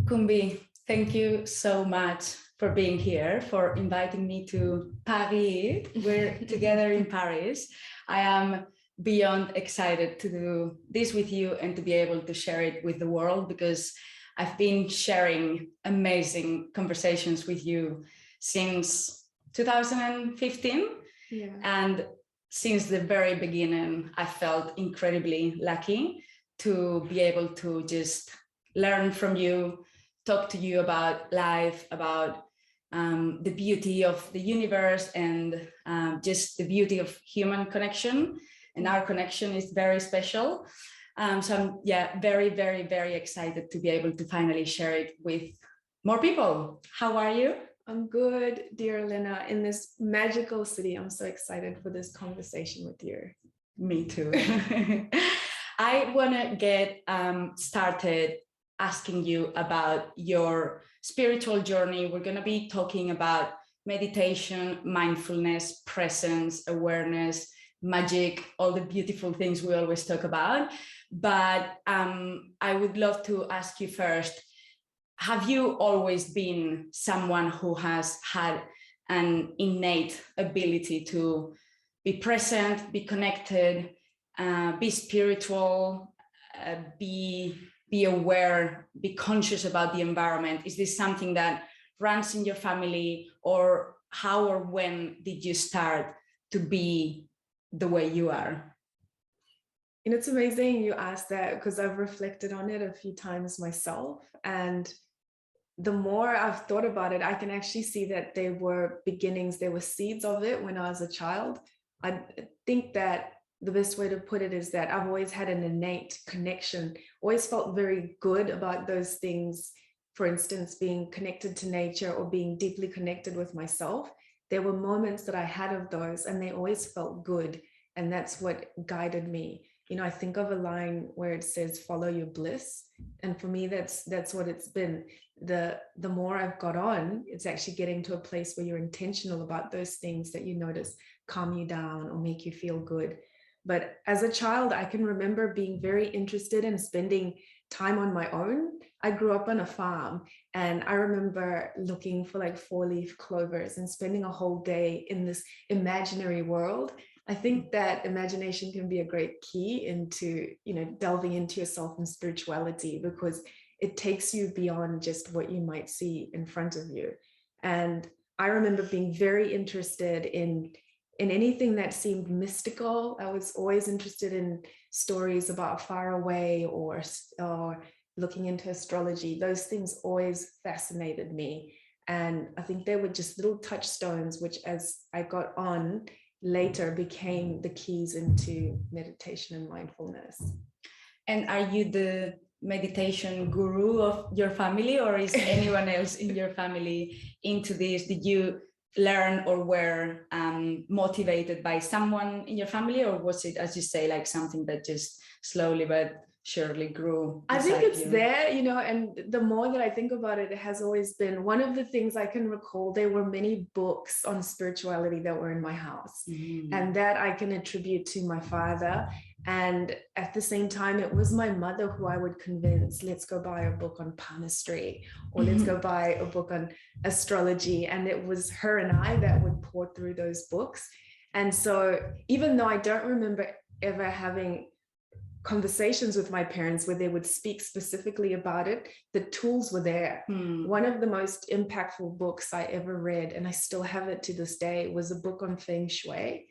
Kumbi, thank you so much for being here, for inviting me to Paris. We're together in Paris. I am beyond excited to do this with you and to be able to share it with the world, because I've been sharing amazing conversations with you since 2015. Yeah. And since the very beginning, I felt incredibly lucky to be able to just learn from you, talk to you about life, about the beauty of the universe, and just the beauty of human connection. And our connection is very special. So I'm very, very, very excited to be able to finally share it with more people. How are you? I'm good, dear Lena, in this magical city. I'm so excited for this conversation with you. Me too. I want to get started asking you about your spiritual journey. We're going to be talking about meditation, mindfulness, presence, awareness, magic, all the beautiful things we always talk about. But I would love to ask you first, have you always been someone who has had an innate ability to be present, be connected, be spiritual, be aware, be conscious about the environment? Is this something that runs in your family, or how or when did you start to be the way you are? And it's amazing you asked that, because I've reflected on it a few times myself. And the more I've thought about it, I can actually see that there were beginnings, there were seeds of it when I was a child. I think that the best way to put it is that I've always had an innate connection, always felt very good about those things. For instance, being connected to nature or being deeply connected with myself. There were moments that I had of those, and they always felt good. And that's what guided me. You know, I think of a line where it says, follow your bliss. And for me, that's what it's been. The more I've got on, it's actually getting to a place where you're intentional about those things that you notice calm you down or make you feel good. But as a child, I can remember being very interested in spending time on my own. I grew up on a farm, and I remember looking for like 4-leaf clovers and spending a whole day in this imaginary world. I think that imagination can be a great key into, delving into yourself and spirituality, because it takes you beyond just what you might see in front of you. And I remember being very interested in anything that seemed mystical. I was always interested in stories about far away or looking into astrology. Those things always fascinated me. And I think they were just little touchstones, which as I got on later became the keys into meditation and mindfulness. And are you the meditation guru of your family, or is anyone else in your family into this? Did you learn or were motivated by someone in your family, or was it, as you say, like something that just slowly but surely grew? I think it's there, and the more that I think about it, it has always been one of the things I can recall. There were many books on spirituality that were in my house, and that I can attribute to my father. And at the same time, it was my mother who I would convince, let's go buy a book on palmistry, or let's go buy a book on astrology. And it was her and I that would pour through those books. And so even though I don't remember ever having conversations with my parents where they would speak specifically about it, the tools were there. One of the most impactful books I ever read, and I still have it to this day, was a book on feng shui.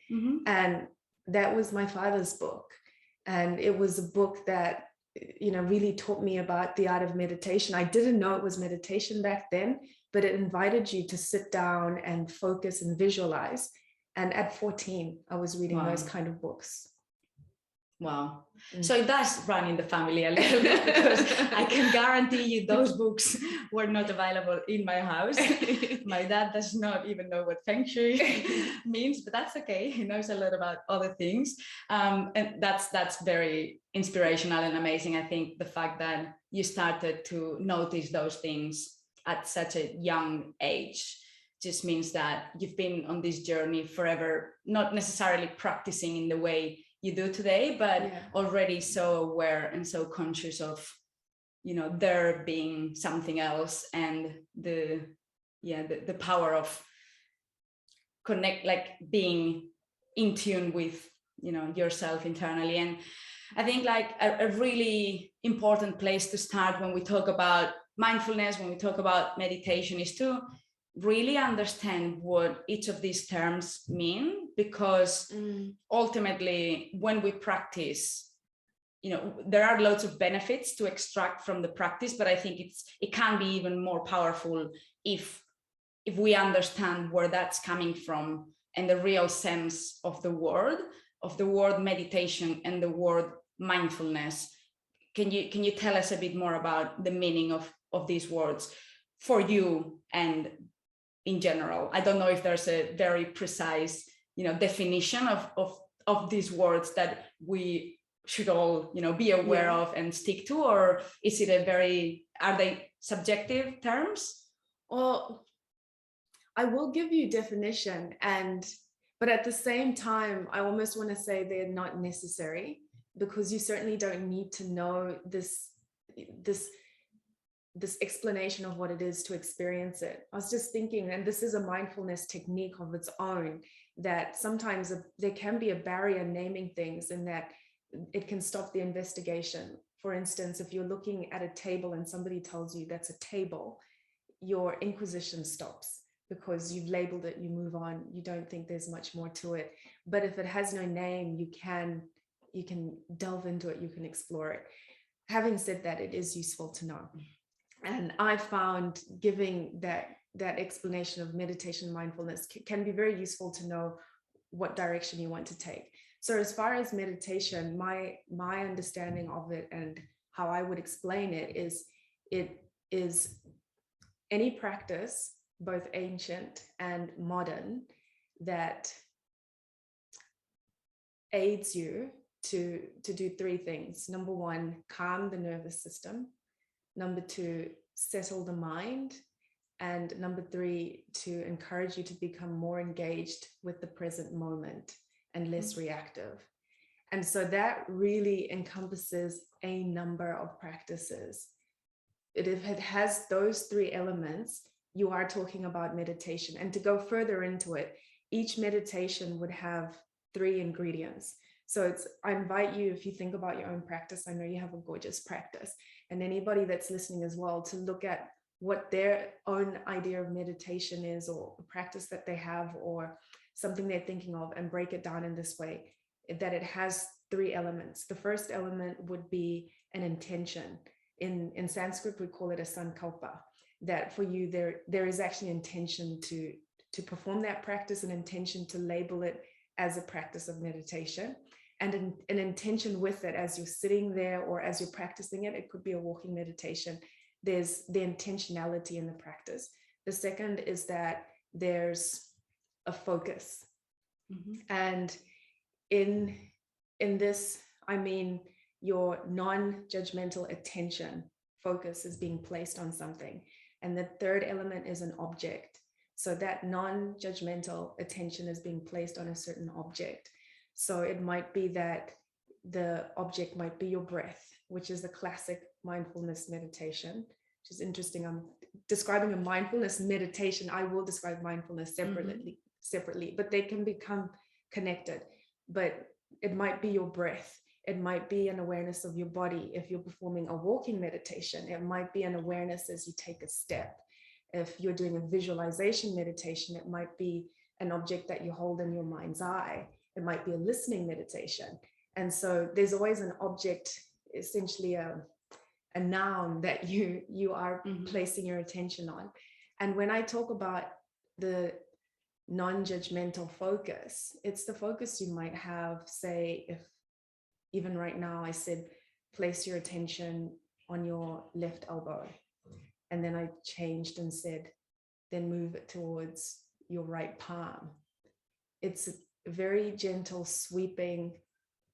And that was my father's book. And it was a book that, really taught me about the art of meditation. I didn't know it was meditation back then, but it invited you to sit down and focus and visualize. And at 14, I was reading those kind of books. Wow. So it does run in the family a little bit, because I can guarantee you those books were not available in my house. My dad does not even know what feng shui means, but that's okay. He knows a lot about other things. And that's very inspirational and amazing. I think the fact that you started to notice those things at such a young age just means that you've been on this journey forever, not necessarily practicing in the way you do today, but already so aware and so conscious of there being something else, and the power of connect, like being in tune with yourself internally. And I think like a really important place to start when we talk about mindfulness, when we talk about meditation, is to really understand what each of these terms mean, because ultimately when we practice, there are lots of benefits to extract from the practice, but I think it can be even more powerful if we understand where that's coming from and the real sense of the word meditation and the word mindfulness. Can you tell us a bit more about the meaning of these words for you and in general? I don't know if there's a very precise definition of these words that we should all be aware of and stick to, or is it are they subjective terms? Well, I will give you definition, but at the same time, I almost want to say they're not necessary, because you certainly don't need to know this explanation of what it is to experience it. I was just thinking, and this is a mindfulness technique of its own, that sometimes there can be a barrier naming things, and that it can stop the investigation. For instance, if you're looking at a table and somebody tells you that's a table, your inquisition stops, because you've labeled it, you move on, you don't think there's much more to it. But if it has no name, you can delve into it, you can explore it. Having said that, it is useful to know. And I found giving that explanation of meditation and mindfulness can be very useful to know what direction you want to take. So as far as meditation, my understanding of it and how I would explain it is any practice, both ancient and modern, that aids you to do three things. Number one, calm the nervous system. Number two, settle the mind. And number three, to encourage you to become more engaged with the present moment and less reactive. And so that really encompasses a number of practices. If it has those three elements, you are talking about meditation. And to go further into it, each meditation would have three ingredients. So I invite you, if you think about your own practice, I know you have a gorgeous practice, and anybody that's listening as well, to look at what their own idea of meditation is, or a practice that they have, or something they're thinking of, and break it down in this way, that it has three elements. The first element would be an intention. In Sanskrit, we call it a sankalpa, that for you, there is actually intention to perform that practice, an intention to label it as a practice of meditation, and an intention with it as you're sitting there, or as you're practicing it. It could be a walking meditation. There's the intentionality in the practice. The second is that there's a focus. And in this, I mean, your non-judgmental attention focus is being placed on something. And the third element is an object. So that non-judgmental attention is being placed on a certain object. So it might be that the object might be your breath, which is the classic mindfulness meditation, which is interesting. I'm describing a mindfulness meditation. I will describe mindfulness separately, but they can become connected. But it might be your breath. It might be an awareness of your body. If you're performing a walking meditation, it might be an awareness as you take a step. If you're doing a visualization meditation, it might be an object that you hold in your mind's eye. It might be a listening meditation. And so there's always an object, essentially a noun that you are placing your attention on. And when I talk about the non-judgmental focus, it's the focus you might have, say, if even right now I said, place your attention on your left elbow. And then I changed and said, then move it towards your right palm. It's a very gentle, sweeping,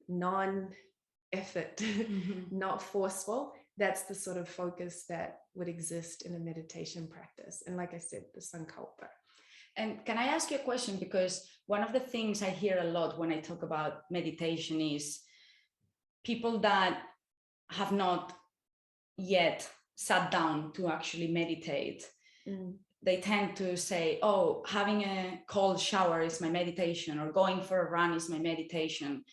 non-effort, not forceful. That's the sort of focus that would exist in a meditation practice. And like I said, the sankalpa. And can I ask you a question? Because one of the things I hear a lot when I talk about meditation is people that have not yet sat down to actually meditate, they tend to say, oh, having a cold shower is my meditation, or going for a run is my meditation.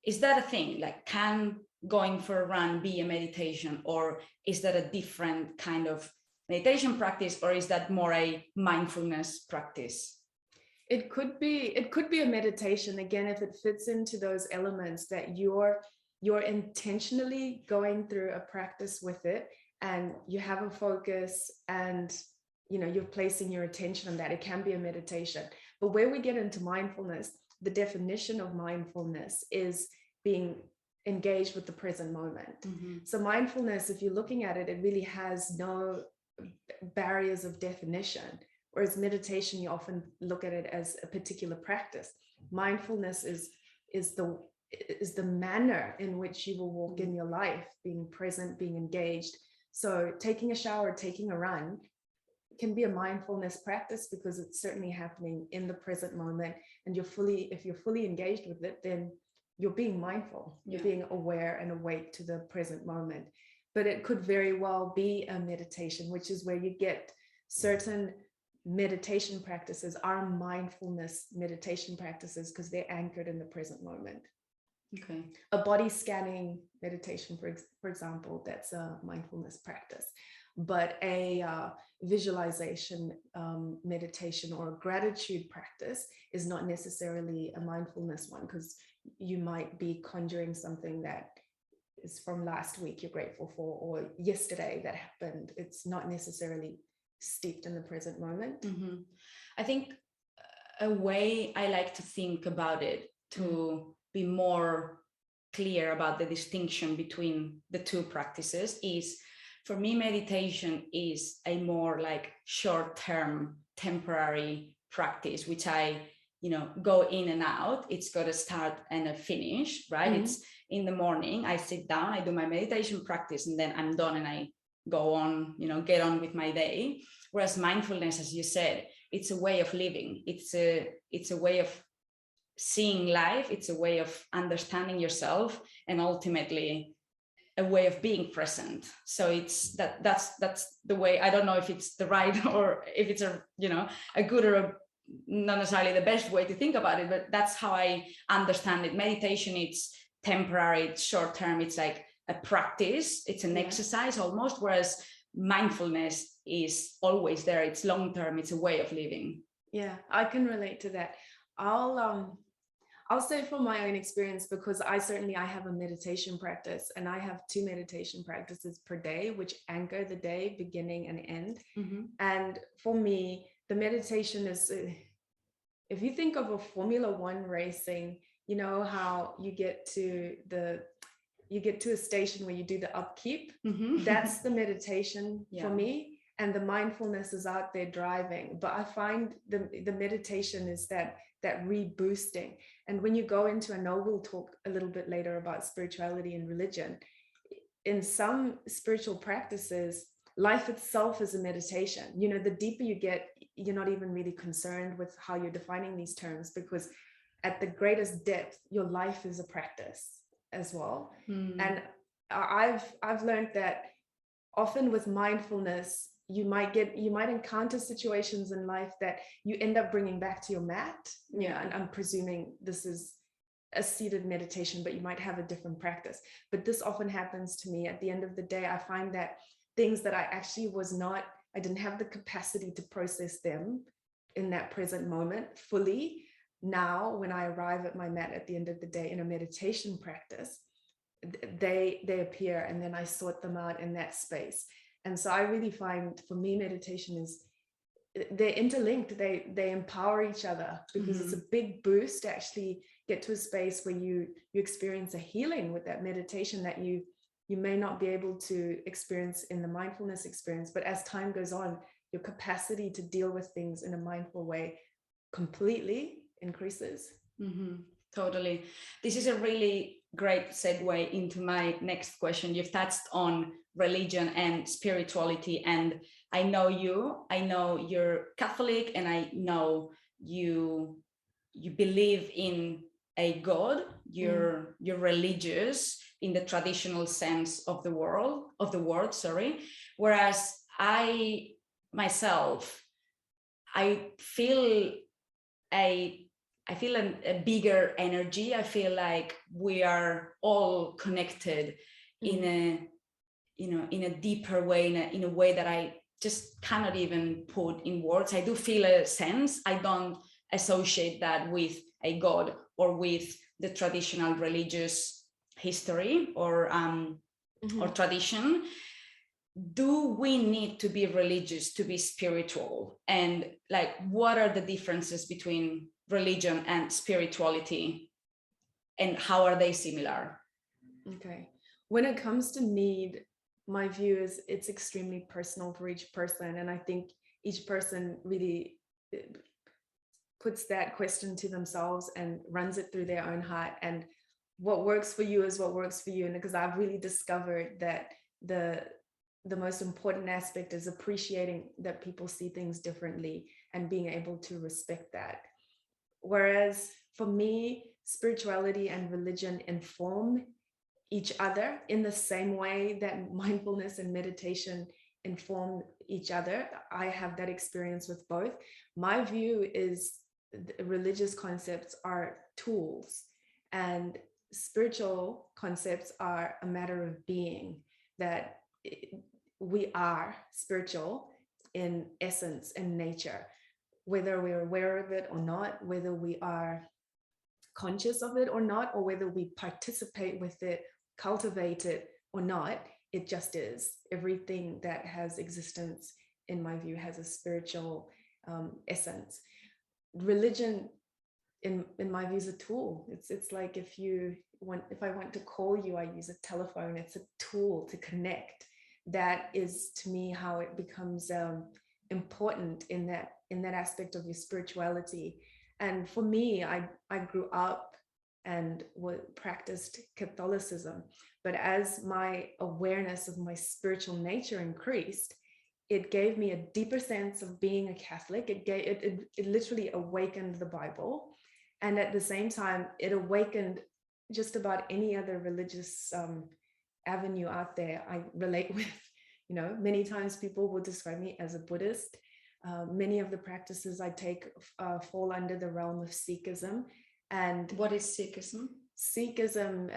Is that a thing? Like, can going for a run be a meditation, or is that a different kind of meditation practice, or is that more a mindfulness practice? It could be a meditation, again, if it fits into those elements that you're intentionally going through a practice with it, and you have a focus, and you're placing your attention on that. It can be a meditation. But where we get into mindfulness, the definition of mindfulness is being engaged with the present moment. So mindfulness, if you're looking at it, it really has no barriers of definition. Whereas meditation, you often look at it as a particular practice. Mindfulness is the manner in which you will walk in your life, being present, being engaged. So taking a shower, taking a run can be a mindfulness practice, because it's certainly happening in the present moment. And if you're fully engaged with it, then you're being mindful, you're being aware and awake to the present moment. But it could very well be a meditation, which is where you get certain meditation practices are mindfulness meditation practices, because they're anchored in the present moment. Okay. A body scanning meditation, for example, that's a mindfulness practice. But a visualization meditation or a gratitude practice is not necessarily a mindfulness one, because you might be conjuring something that is from last week you're grateful for, or yesterday that happened. It's not necessarily steeped in the present moment. I think a way I like to think about it, to be more clear about the distinction between the two practices, is, for me, meditation is a more like short-term, temporary practice, which I, go in and out. It's got a start and a finish, right? It's in the morning, I sit down, I do my meditation practice, and then I'm done and I go on, get on with my day. Whereas mindfulness, as you said, it's a way of living. It's a way of seeing life. It's a way of understanding yourself, and ultimately a way of being present. So it's that's the way. I don't know if it's the right, or if it's a good or not necessarily the best way to think about it, but that's how I understand it. Meditation, it's temporary, it's short term, it's like a practice, it's an exercise almost, whereas mindfulness is always there, it's long term, it's a way of living. Yeah, I can relate to that. I'll say from my own experience, because I have a meditation practice, and I have 2 meditation practices per day, which anchor the day, beginning and end. And for me, the meditation is, if you think of a Formula One racing, you know how you get to a station where you do the upkeep. That's the meditation for me. And the mindfulness is out there driving. But I find the meditation is that reboosting. And when you go into, I know we'll talk a little bit later about spirituality and religion, in some spiritual practices, life itself is a meditation. The deeper you get, you're not even really concerned with how you're defining these terms, because at the greatest depth, your life is a practice as well. And I've learned that often with mindfulness, you might encounter situations in life that you end up bringing back to your mat. And I'm presuming this is a seated meditation, but you might have a different practice. But this often happens to me. At the end of the day, I find that things that I actually I didn't have the capacity to process them in that present moment fully. Now, when I arrive at my mat at the end of the day in a meditation practice, they appear, and then I sort them out in that space. And so I really find, for me, meditation is, they're interlinked. They empower each other, because it's a big boost to actually get to a space where you experience a healing with that meditation that you may not be able to experience in the mindfulness experience. But as time goes on, your capacity to deal with things in a mindful way completely increases. Totally. This is a really great segue into my next question. You've touched on religion and spirituality, and I know you're Catholic, and I know you believe in a God, you're religious in the traditional sense of the word, sorry. Whereas I myself, I feel a bigger energy. I feel like we are all connected in a deeper way, in a way that I just cannot even put in words. I do feel a sense. I don't associate that with a God or with the traditional religious history or tradition. Do we need to be religious to be spiritual? And like, what are the differences between religion and spirituality, and how are they similar? Okay. When it comes to need, my view is it's extremely personal for each person. And I think each person really puts that question to themselves and runs it through their own heart. And what works for you is what works for you. And because I've really discovered that the most important aspect is appreciating that people see things differently and being able to respect that. Whereas for me, spirituality and religion inform each other in the same way that mindfulness and meditation inform each other. I have that experience with both. My view is religious concepts are tools and spiritual concepts are a matter of being, that we are spiritual in essence and nature, whether we're aware of it or not, whether we are conscious of it or not, or whether we participate with it, cultivate it or not. It just is. Everything that has existence, in my view, has a spiritual essence. Religion, in my view, is a tool. It's like if I want to call you, I use a telephone. It's a tool to connect. That is, to me, how it becomes important in that aspect of your spirituality. And for me, I grew up and practiced Catholicism, but as my awareness of my spiritual nature increased, it gave me a deeper sense of being a Catholic. It literally awakened the Bible, and at the same time, it awakened just about any other religious avenue out there. I relate with, many times people will describe me as a Buddhist. Many of the practices I take fall under the realm of Sikhism. And what is Sikhism? Sikhism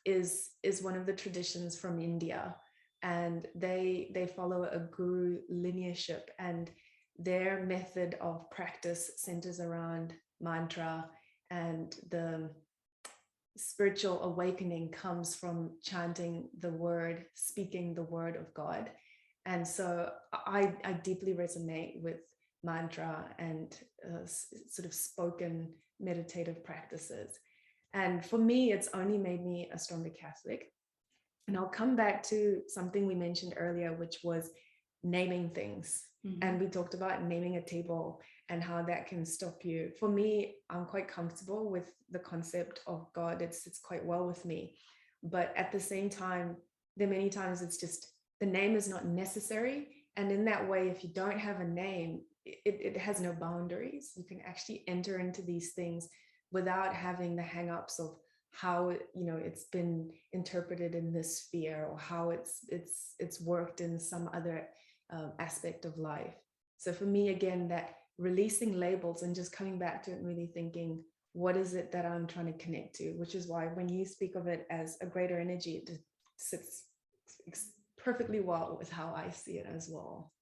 is one of the traditions from India, and they follow a guru lineageship, and their method of practice centers around mantra, and the spiritual awakening comes from chanting the word, speaking the word of God. And so I deeply resonate with mantra and sort of spoken meditative practices. And for me, it's only made me a stronger Catholic. And I'll come back to something we mentioned earlier, which was naming things. And we talked about naming a table and how that can stop you. For me, I'm quite comfortable with the concept of God. It's quite well with me. But at the same time, there are many times it's just the name is not necessary. And in that way, if you don't have a name, it has no boundaries. You can actually enter into these things without having the hang-ups of how it's been interpreted in this sphere, or how it's worked in some other aspect of life. So for me, again, that releasing labels and just coming back to it and really thinking, what is it that I'm trying to connect to? Which is why when you speak of it as a greater energy, it sits perfectly well with how I see it as well.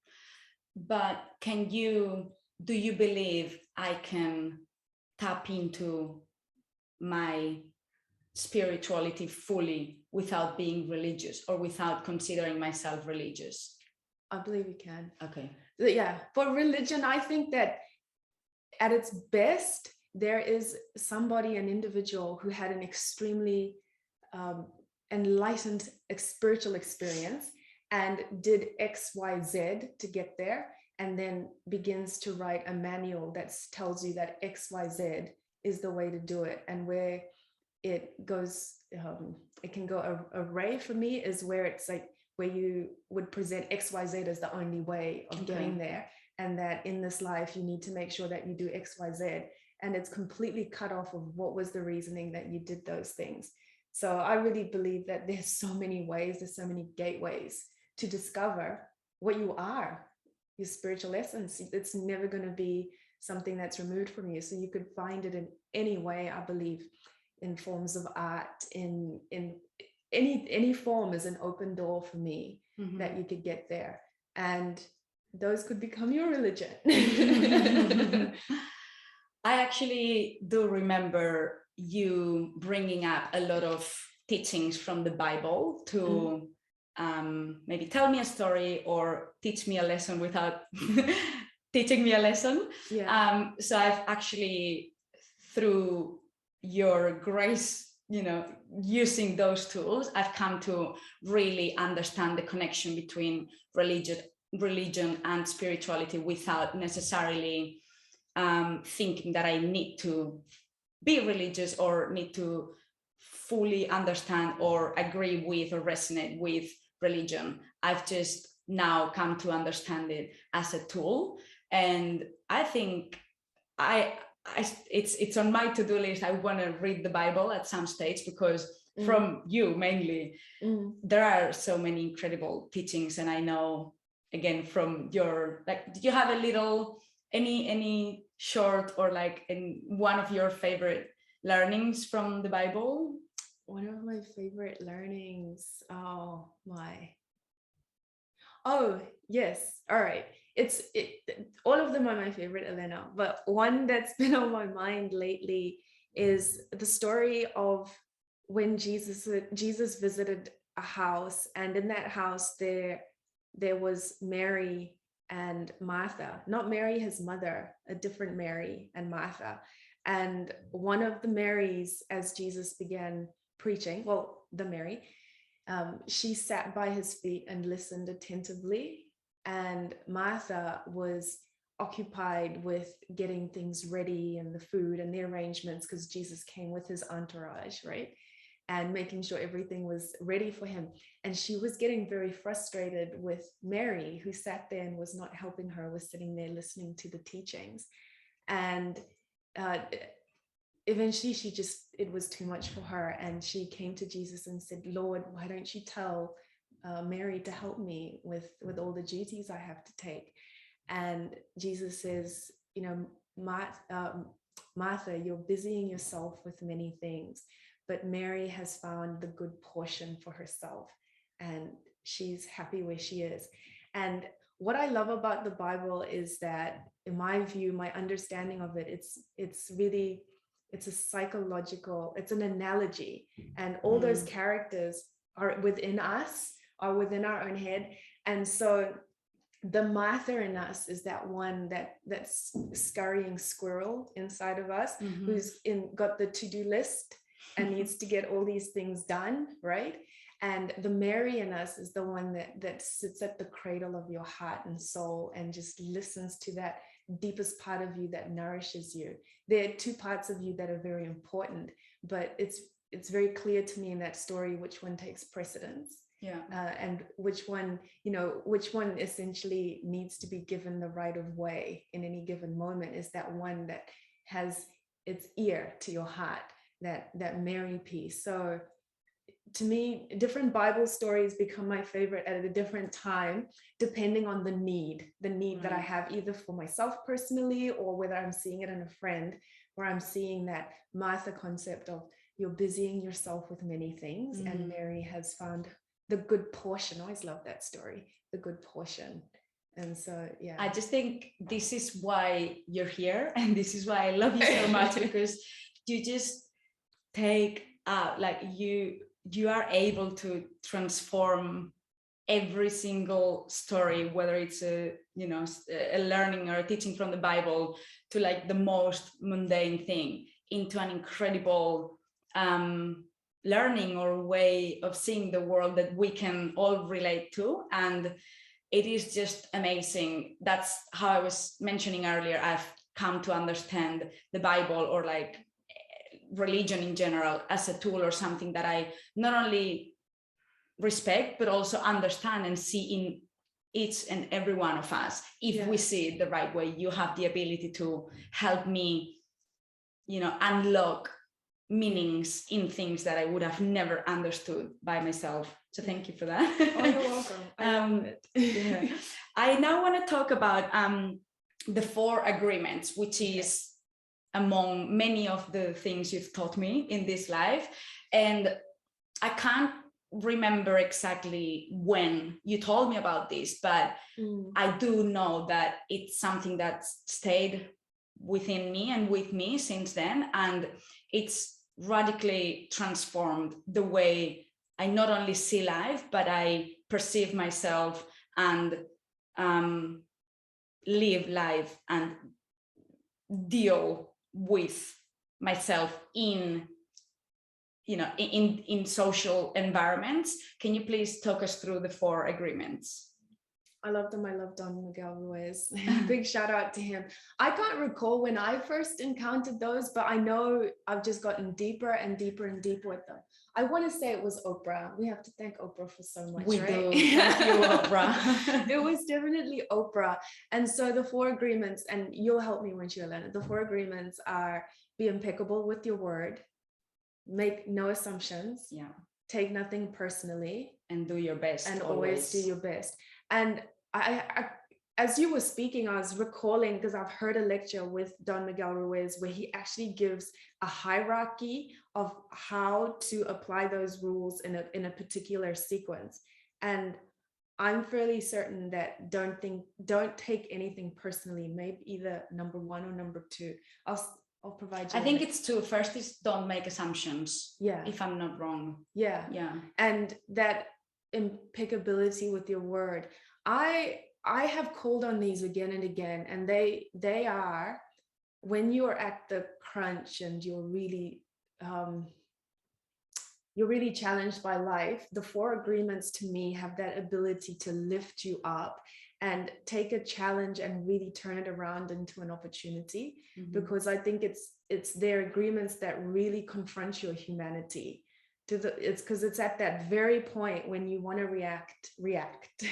But do you believe I can tap into my spirituality fully without being religious, or without considering myself religious? I believe you can. Okay. Yeah, for religion, I think that at its best, there is somebody, an individual who had an extremely enlightened spiritual experience and did X, Y, Z to get there, and then begins to write a manual that tells you that X, Y, Z is the way to do it. And where it goes, it can go array for me is where it's like, where you would present X, Y, Z as the only way of getting there. And that in this life, you need to make sure that you do X, Y, Z. And it's completely cut off of what was the reasoning that you did those things. So I really believe that there's so many ways, there's so many gateways to discover what you are, your spiritual essence. It's never going to be something that's removed from you. So you could find it in any way, I believe, in forms of art, in any form is an open door for me, that you could get there. And those could become your religion. I actually do remember you bringing up a lot of teachings from the Bible to maybe tell me a story or teach me a lesson without teaching me a lesson. Yeah. So I've actually, through your grace, using those tools, I've come to really understand the connection between religion and spirituality without necessarily thinking that I need to be religious or need to fully understand or agree with or resonate with religion. I've just now come to understand it as a tool. And I think it's on my to-do list. I want to read the Bible at some stage, because from you mainly, there are so many incredible teachings. And I know, again, from your, like, do you have a little, any short or like in one of your favorite learnings from the Bible? One of my favorite learnings. Oh yes. All right. All of them are my favorite, Elena, but one that's been on my mind lately is the story of when Jesus visited a house, and in that house there was Mary and Martha, not Mary his mother, a different Mary and Martha. And one of the Marys, as Jesus began preaching, well, the Mary, she sat by his feet and listened attentively. And Martha was occupied with getting things ready and the food and the arrangements, because Jesus came with his entourage, right? And making sure everything was ready for him. And she was getting very frustrated with Mary, who sat there and was not helping her, was sitting there listening to the teachings. And eventually it was too much for her. And she came to Jesus and said, Lord, why don't you tell Mary to help me with all the duties I have to take? And Jesus says, Martha, you're busying yourself with many things, but Mary has found the good portion for herself, and she's happy where she is. And what I love about the Bible is that, in my view, my understanding of it, it's a psychological, it's an analogy, and all those characters are within us, are within our own head. And so the Martha in us is that one that's scurrying squirrel inside of us, who's got the to-do list and needs to get all these things done, right? And the Mary in us is the one that sits at the cradle of your heart and soul and just listens to that deepest part of you that nourishes you. There are two parts of you that are very important, but it's very clear to me in that story which one takes precedence. Yeah. And which one essentially needs to be given the right of way in any given moment, is that one that has its ear to your heart, that Mary piece. So to me, different Bible stories become my favorite at a different time, depending on the need that I have, either for myself personally, or whether I'm seeing it in a friend, where I'm seeing that Martha concept of you're busying yourself with many things, and Mary has found the good portion. I always love that story, the good portion. And so, yeah. I just think this is why you're here, and this is why I love you so much, because you just take out, like, you are able to transform every single story, whether it's a learning or a teaching from the Bible, to like the most mundane thing, into an incredible learning or way of seeing the world that we can all relate to. And it is just amazing. That's how I was mentioning earlier, I've come to understand the Bible, or like religion in general, as a tool or something that I not only respect, but also understand and see in each and every one of us. If we see it the right way, you have the ability to help me, unlock meanings in things that I would have never understood by myself. So thank you for that. Oh, you're welcome. I love it. Yeah. I now want to talk about the 4 agreements, which is among many of the things you've taught me in this life. And I can't remember exactly when you told me about this, but I do know that it's something that's stayed within me and with me since then. And it's radically transformed the way I not only see life, but I perceive myself and live life and deal with myself in social environments. Can you please talk us through the 4 agreements? I love them. I love Don Miguel Ruiz. Big shout out to him. I can't recall when I first encountered those, but I know I've just gotten deeper and deeper and deeper with them. I want to say it was Oprah. We have to thank Oprah for so much. We right? do. Thank you, Oprah. It was definitely Oprah. And so the 4 agreements, and you'll help me once you learn it. The 4 agreements are: be impeccable with your word, make no assumptions, take nothing personally, and do your best. And always do your best. And I as you were speaking, I was recalling, because I've heard a lecture with Don Miguel Ruiz where he actually gives a hierarchy of how to apply those rules in a particular sequence. And I'm fairly certain that don't take anything personally, maybe either number 1 or number 2. I'll provide you. I think it's 2. First is don't make assumptions. Yeah. If I'm not wrong. Yeah. Yeah. And that impeccability with your word. I have called on these again and again, and they are when you're at the crunch and you're really challenged by life. The 4 agreements to me have that ability to lift you up and take a challenge and really turn it around into an opportunity, because I think it's their agreements that really confront your humanity. It's because it's at that very point when you want to react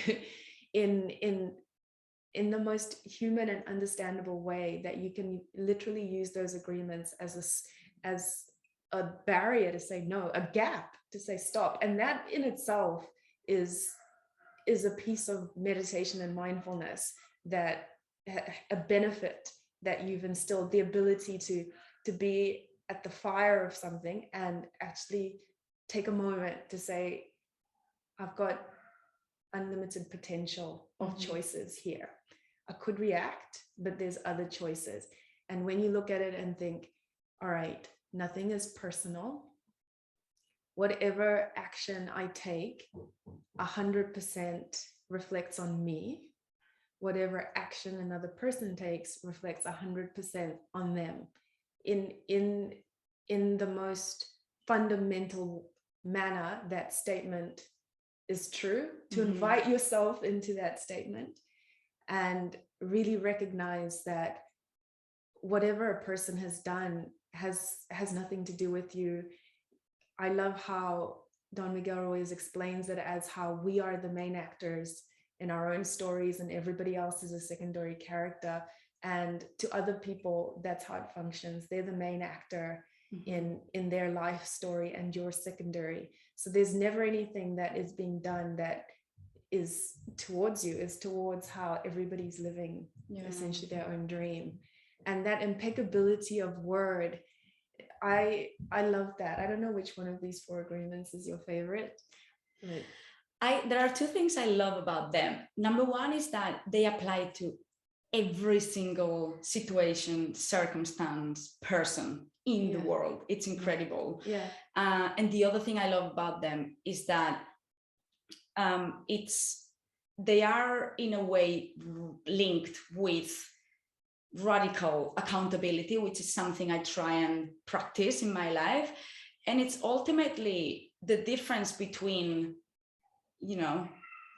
in the most human and understandable way, that you can literally use those agreements as a barrier to say no, a gap to say stop. And that in itself is a piece of meditation and mindfulness, that a benefit that you've instilled, the ability to be at the fire of something and actually take a moment to say, I've got unlimited potential of choices here. I could react, but there's other choices. And when you look at it and think, all right, nothing is personal. Whatever action I take, 100% reflects on me. Whatever action another person takes reflects 100% on them. In the most fundamental manner, that statement is true. To invite yourself into that statement and really recognize that whatever a person has done has nothing to do with you. I love how Don Miguel Ruiz explains it as how we are the main actors in our own stories and everybody else is a secondary character. And to other people, that's how it functions. They're the main actor in their life story and you're secondary. So there's never anything that is being done that is towards you. It's towards how everybody's living essentially their own dream. And that impeccability of word, I love that. I don't know which one of these 4 agreements is your favorite. But there are 2 things I love about them. Number 1 is that they apply to every single situation, circumstance, person in the world. It's incredible. Yeah. And the other thing I love about them is that they are in a way linked with radical accountability, which is something I try and practice in my life. And it's ultimately the difference between,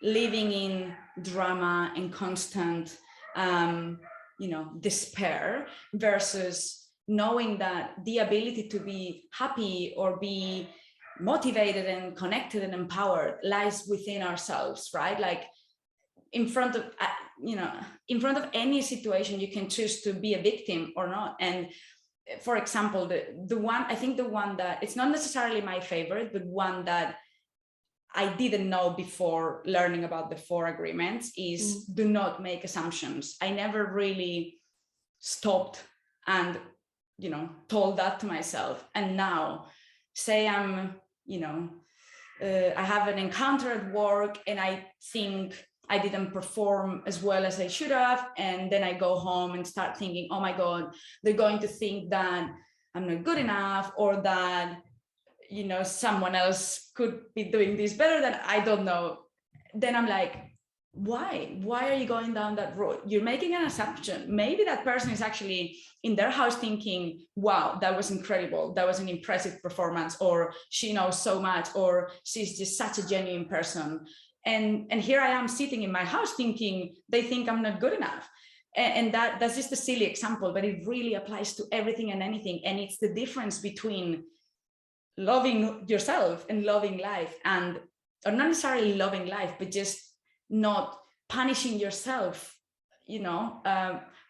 living in drama and constant, despair versus knowing that the ability to be happy or be motivated and connected and empowered lies within ourselves, right? Like in front of any situation, you can choose to be a victim or not. And for example, the one, I think the one that it's not necessarily my favorite, but one that I didn't know before learning about the 4 agreements is do not make assumptions. I never really stopped and, told that to myself. And now, say I'm, I have an encounter at work and I think I didn't perform as well as I should have. And then I go home and start thinking, oh my God, they're going to think that I'm not good enough, or that, someone else could be doing this better than I don't know. Then I'm like, why are you going down that road? You're making an assumption. Maybe that person is actually in their house thinking, wow, that was incredible, that was an impressive performance, or she knows so much, or she's just such a genuine person. And here I am sitting in my house thinking they think I'm not good enough. And that's just a silly example, but it really applies to everything and anything. And it's the difference between loving yourself and loving life, or not necessarily loving life, but just not punishing yourself,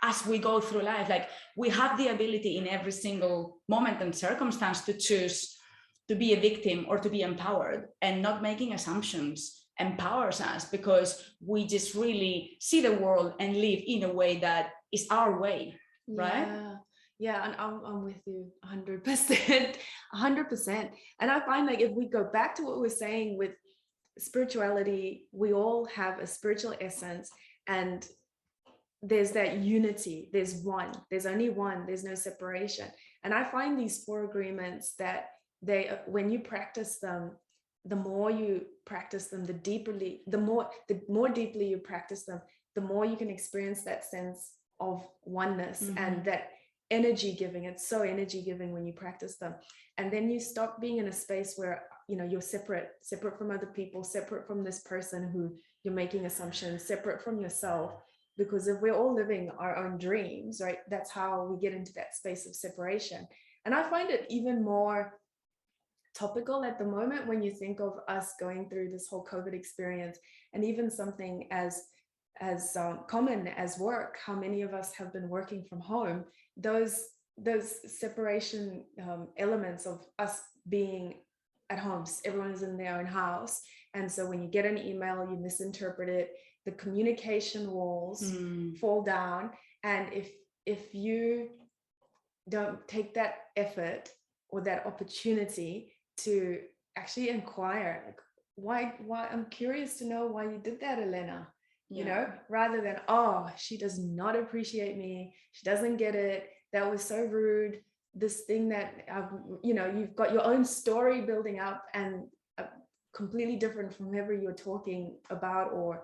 as we go through life. Like, we have the ability in every single moment and circumstance to choose to be a victim or to be empowered, and not making assumptions empowers us, because we just really see the world and live in a way that is our way, right? Yeah, and I'm with you 100%, 100%. And I find, like, if we go back to what we're saying with spirituality, we all have a spiritual essence, and there's that unity. There's only one, there's no separation. And I find these 4 agreements that when you practice them, the more you practice them, the more deeply you practice them, the more you can experience that sense of oneness and that energy giving. It's so energy giving when you practice them. And then you stop being in a space where, you're separate from other people, separate from this person who you're making assumptions, separate from yourself. Because if we're all living our own dreams, right, that's how we get into that space of separation. And I find it even more topical at the moment when you think of us going through this whole COVID experience, and even something as common as work. How many of us have been working from home? Those separation elements of us being at home, everyone is in their own house, and so when you get an email, you misinterpret it. The communication walls fall down, and if you don't take that effort or that opportunity to actually inquire, like, why I'm curious to know why you did that, Elena. Rather than, oh, she does not appreciate me, she doesn't get it, that was so rude, this thing that you've got your own story building up, and completely different from whoever you're talking about or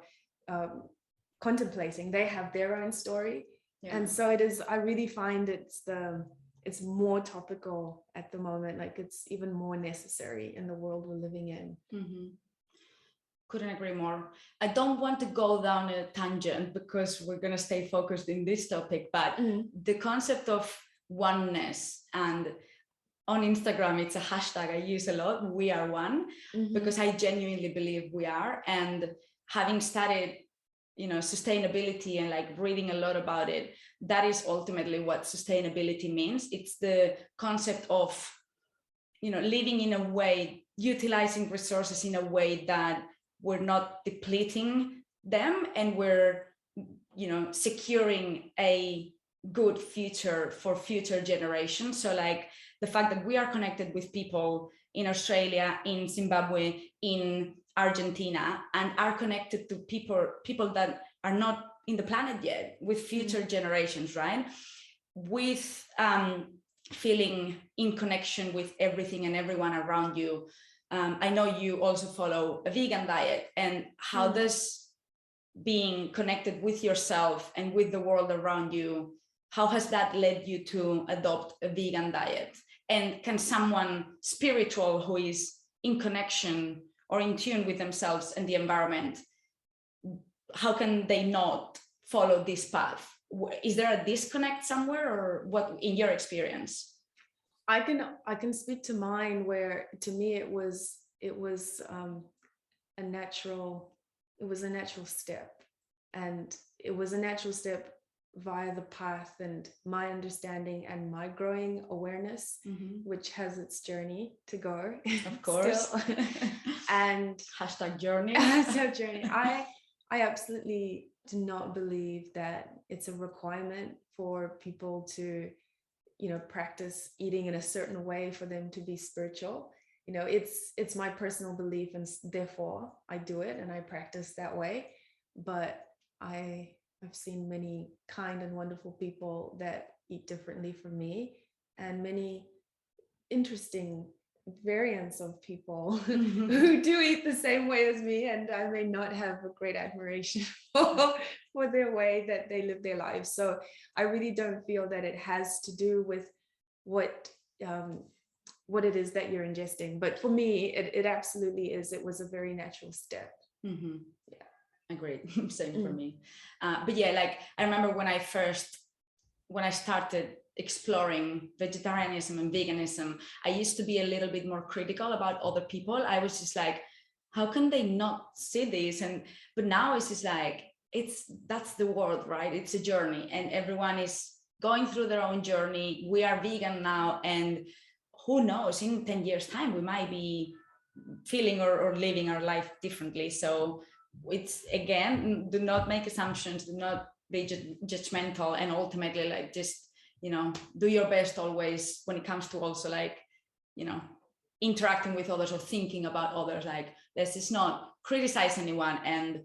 contemplating. They have their own story. And so it is, I really find it's more topical at the moment. Like, it's even more necessary in the world we're living in. Couldn't agree more. I don't want to go down a tangent because we're going to stay focused in this topic, but the concept of oneness, and on Instagram, it's a hashtag I use a lot, we are one, because I genuinely believe we are. And having studied, sustainability and like reading a lot about it, that is ultimately what sustainability means. It's the concept of, living in a way, utilizing resources in a way that we're not depleting them, and we're, securing a good future for future generations. So like the fact that we are connected with people in Australia, in Zimbabwe, in Argentina, and are connected to people that are not in the planet yet, with future generations, right? With feeling in connection with everything and everyone around you. I know you also follow a vegan diet, and how does being connected with yourself and with the world around you, how has that led you to adopt a vegan diet? And can someone spiritual who is in connection or in tune with themselves and the environment, how can they not follow this path? Is there a disconnect somewhere, or what in your experience? I can speak to mine, where to me it was a natural step, and it was a natural step via the path and my understanding and my growing awareness, which has its journey to go. Of course. And hashtag journey. Hashtag journey. I absolutely do not believe that it's a requirement for people to, practice eating in a certain way for them to be spiritual. It's my personal belief, and therefore I do it and I practice that way. But I've seen many kind and wonderful people that eat differently from me, and many interesting variants of people who do eat the same way as me, and I may not have a great admiration for their way that they live their lives. So I really don't feel that it has to do with what it is that you're ingesting. But for me, it absolutely is. It was a very natural step. Yeah, agreed. Same for me. But yeah, like I remember when I started exploring vegetarianism and veganism, I used to be a little bit more critical about other people. I was just like, how can they not see this? But now it's just like, that's the world, right? It's a journey, and everyone is going through their own journey. We are vegan now, and who knows, in 10 years time, we might be feeling or living our life differently. So it's, again, do not make assumptions, do not be judgmental, and ultimately, like, just, do your best always when it comes to also, like, interacting with others or thinking about others. Like, let's just not criticize anyone and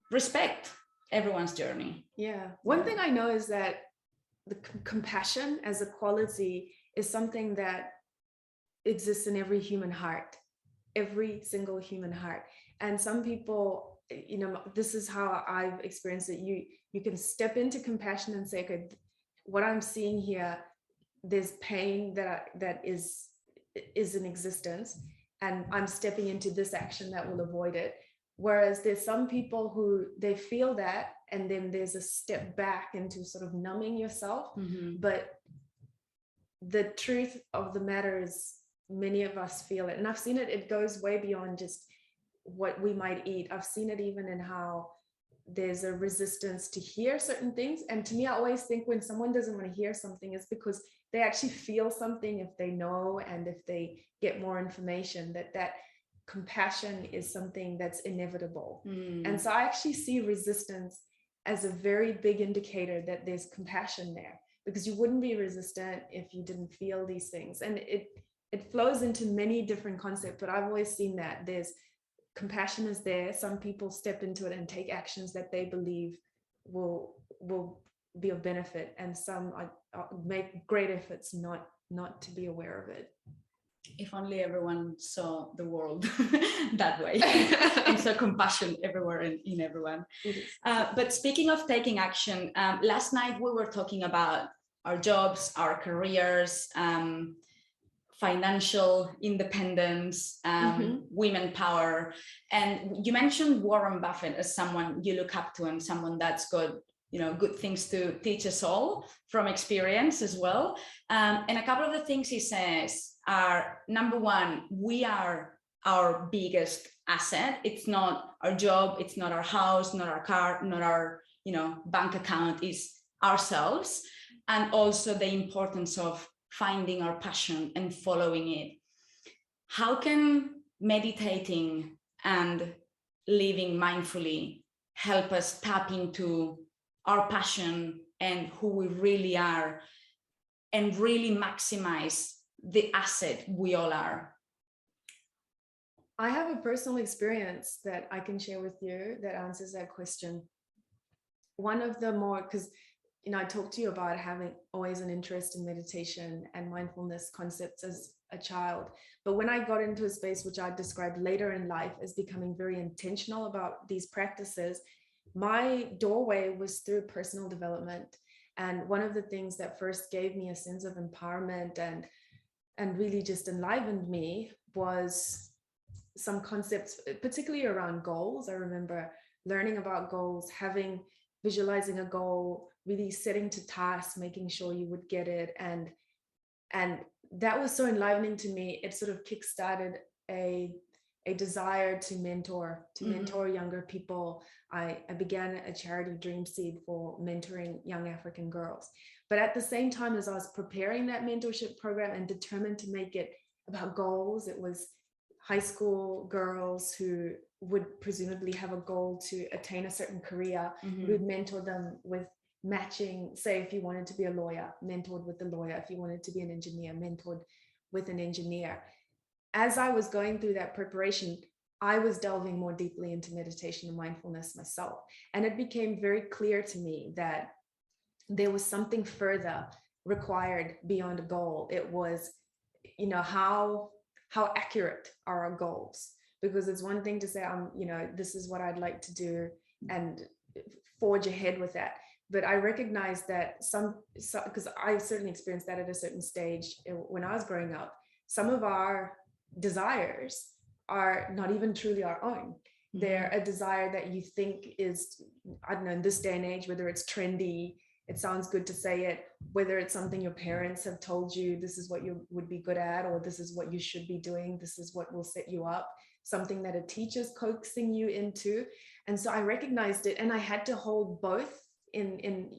respect everyone's journey. Yeah. One thing I know is that the compassion as a quality is something that exists in every human heart, every single human heart. And some people, this is how I've experienced it. You can step into compassion and say, okay, what I'm seeing here, there's pain that is in existence, and I'm stepping into this action that will avoid it. Whereas there's some people who they feel that, and then there's a step back into sort of numbing yourself. But the truth of the matter is, many of us feel it. And I've seen it, it goes way beyond just what we might eat. I've seen it even in how there's a resistance to hear certain things. And to me, I always think when someone doesn't want to hear something, it's because they actually feel something if they know, and if they get more information, that compassion is something that's inevitable. And so I actually see resistance as a very big indicator that there's compassion there, because you wouldn't be resistant if you didn't feel these things. And it flows into many different concepts, but I've always seen that there's compassion is there. Some people step into it and take actions that they believe will be of benefit, and some make great efforts not to be aware of it. If only everyone saw the world that way, and saw compassion everywhere and in everyone. But speaking of taking action, last night we were talking about our jobs, our careers, financial independence, women power. And you mentioned Warren Buffett as someone you look up to, and someone that's got, good things to teach us all from experience as well. And a couple of the things he says are, number one, we are our biggest asset. It's not our job, it's not our house, not our car, not our, bank account, it's ourselves. And also the importance of finding our passion and following it. How can meditating and living mindfully help us tap into our passion and who we really are, and really maximize the asset we all are? I have a personal experience that I can share with you that answers that question. One of the more, because I talked to you about having always an interest in meditation and mindfulness concepts as a child. But when I got into a space which I described later in life as becoming very intentional about these practices, my doorway was through personal development. And one of the things that first gave me a sense of empowerment and really just enlivened me was some concepts, particularly around goals. I remember learning about goals, visualizing a goal, really setting to task, making sure you would get it. And that was so enlivening to me. It sort of kickstarted a a desire to mentor younger people. I began a charity Dream Seed for mentoring young African girls. But at the same time as I was preparing that mentorship program and determined to make it about goals, it was high school girls who would presumably have a goal to attain a certain career. We would mentor them with matching, say if you wanted to be a lawyer, mentored with the lawyer. If you wanted to be an engineer, mentored with an engineer. As I was going through that preparation, I was delving more deeply into meditation and mindfulness myself. And it became very clear to me that there was something further required beyond a goal. It was, how accurate are our goals? Because it's one thing to say, this is what I'd like to do and forge ahead with that. But I recognize that because I certainly experienced that at a certain stage when I was growing up, some of our desires are not even truly our own. They're a desire that you think is, I don't know, in this day and age, whether it's trendy, it sounds good to say it, whether it's something your parents have told you, this is what you would be good at, or this is what you should be doing, this is what will set you up, something that a teacher's coaxing you into. And so I recognized it, and I had to hold both in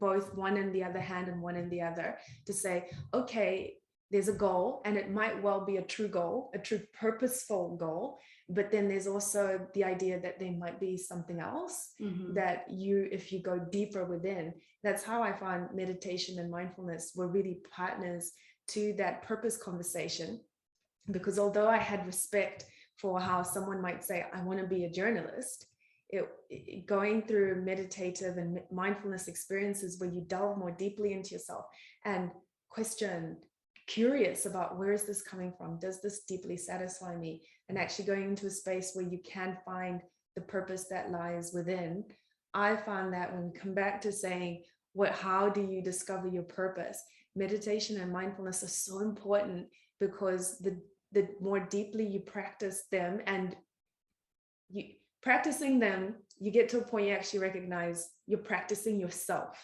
both one in the other hand and one in the other, to say, okay, there's a goal, and it might well be a true goal, a true purposeful goal, but then there's also the idea that there might be something else that if you go deeper within. That's how I find meditation and mindfulness were really partners to that purpose conversation. Because although I had respect for how someone might say, I want to be a journalist, going through meditative and mindfulness experiences where you delve more deeply into yourself and question, curious about, where is this coming from? Does this deeply satisfy me? And actually going into a space where you can find the purpose that lies within. I found that when we come back to saying, how do you discover your purpose? Meditation and mindfulness are so important, because the more deeply you practice them, and practicing them, you get to a point you actually recognize you're practicing yourself,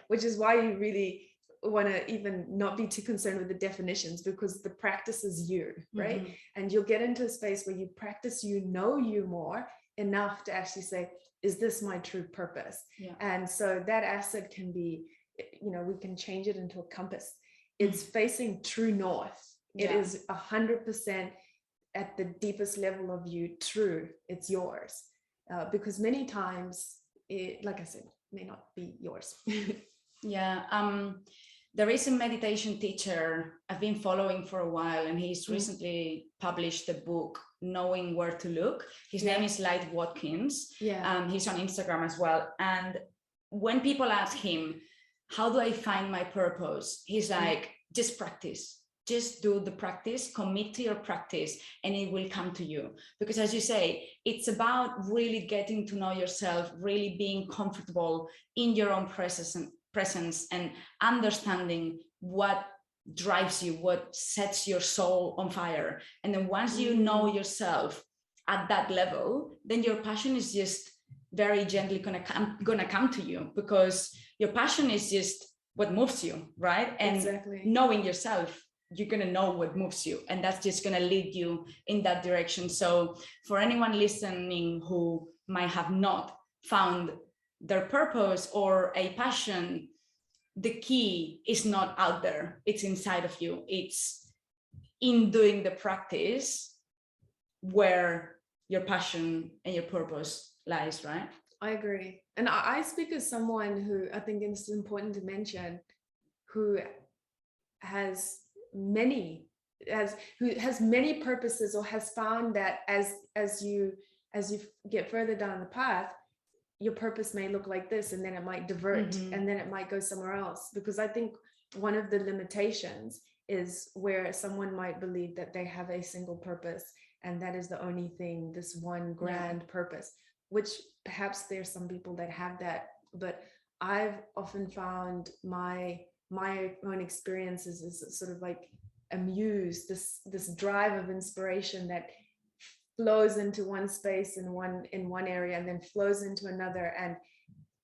which is why you really want to even not be too concerned with the definitions, because the practice is you, right? And you'll get into a space where you practice, know you more enough to actually say, is this my true purpose? And so that asset can be, we can change it into a compass. It's facing true north. It is 100% at the deepest level of you, true, it's yours. Because many times, like I said, may not be yours. There is a meditation teacher I've been following for a while, and he's recently published the book, Knowing Where to Look. His name is Light Watkins. He's on Instagram as well. And when people ask him, how do I find my purpose? He's like, just practice. Just do the practice, commit to your practice, and it will come to you. Because as you say, it's about really getting to know yourself, really being comfortable in your own presence and understanding what drives you, what sets your soul on fire. And then once you know yourself at that level, then your passion is just very gently gonna come to you, because your passion is just what moves you, right? And knowing yourself, you're going to know what moves you, and that's just going to lead you in that direction. So for anyone listening who might have not found their purpose or a passion, the key is not out there, it's inside of you. It's in doing the practice where your passion and your purpose lies, right? I agree. And I speak as someone who, I think it's important to mention, who has many purposes, or has found that as you get further down the path, your purpose may look like this, and then it might divert, and then it might go somewhere else. Because I think one of the limitations is where someone might believe that they have a single purpose, and that is the only thing, this one grand purpose, which perhaps there's some people that have that. But I've often found my own experiences is sort of like a muse, this drive of inspiration that flows into one space in one area, and then flows into another. And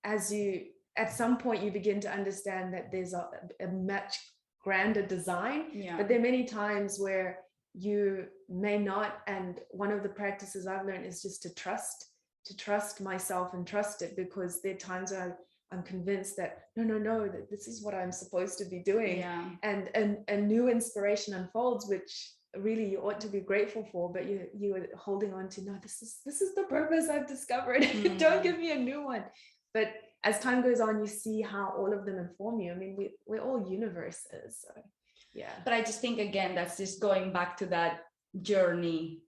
as you, at some point, you begin to understand that there's a much grander design. But there are many times where you may not. And one of the practices I've learned is just to trust myself and trust it, because there are times where I'm convinced that no, that this is what I'm supposed to be doing. Yeah. And a new inspiration unfolds, which really you ought to be grateful for, but you are holding on to, no, this is the purpose I've discovered. Don't give me a new one. But as time goes on, you see how all of them inform you. I mean, we're all universes. So yeah. But I just think, again, that's just going back to that journey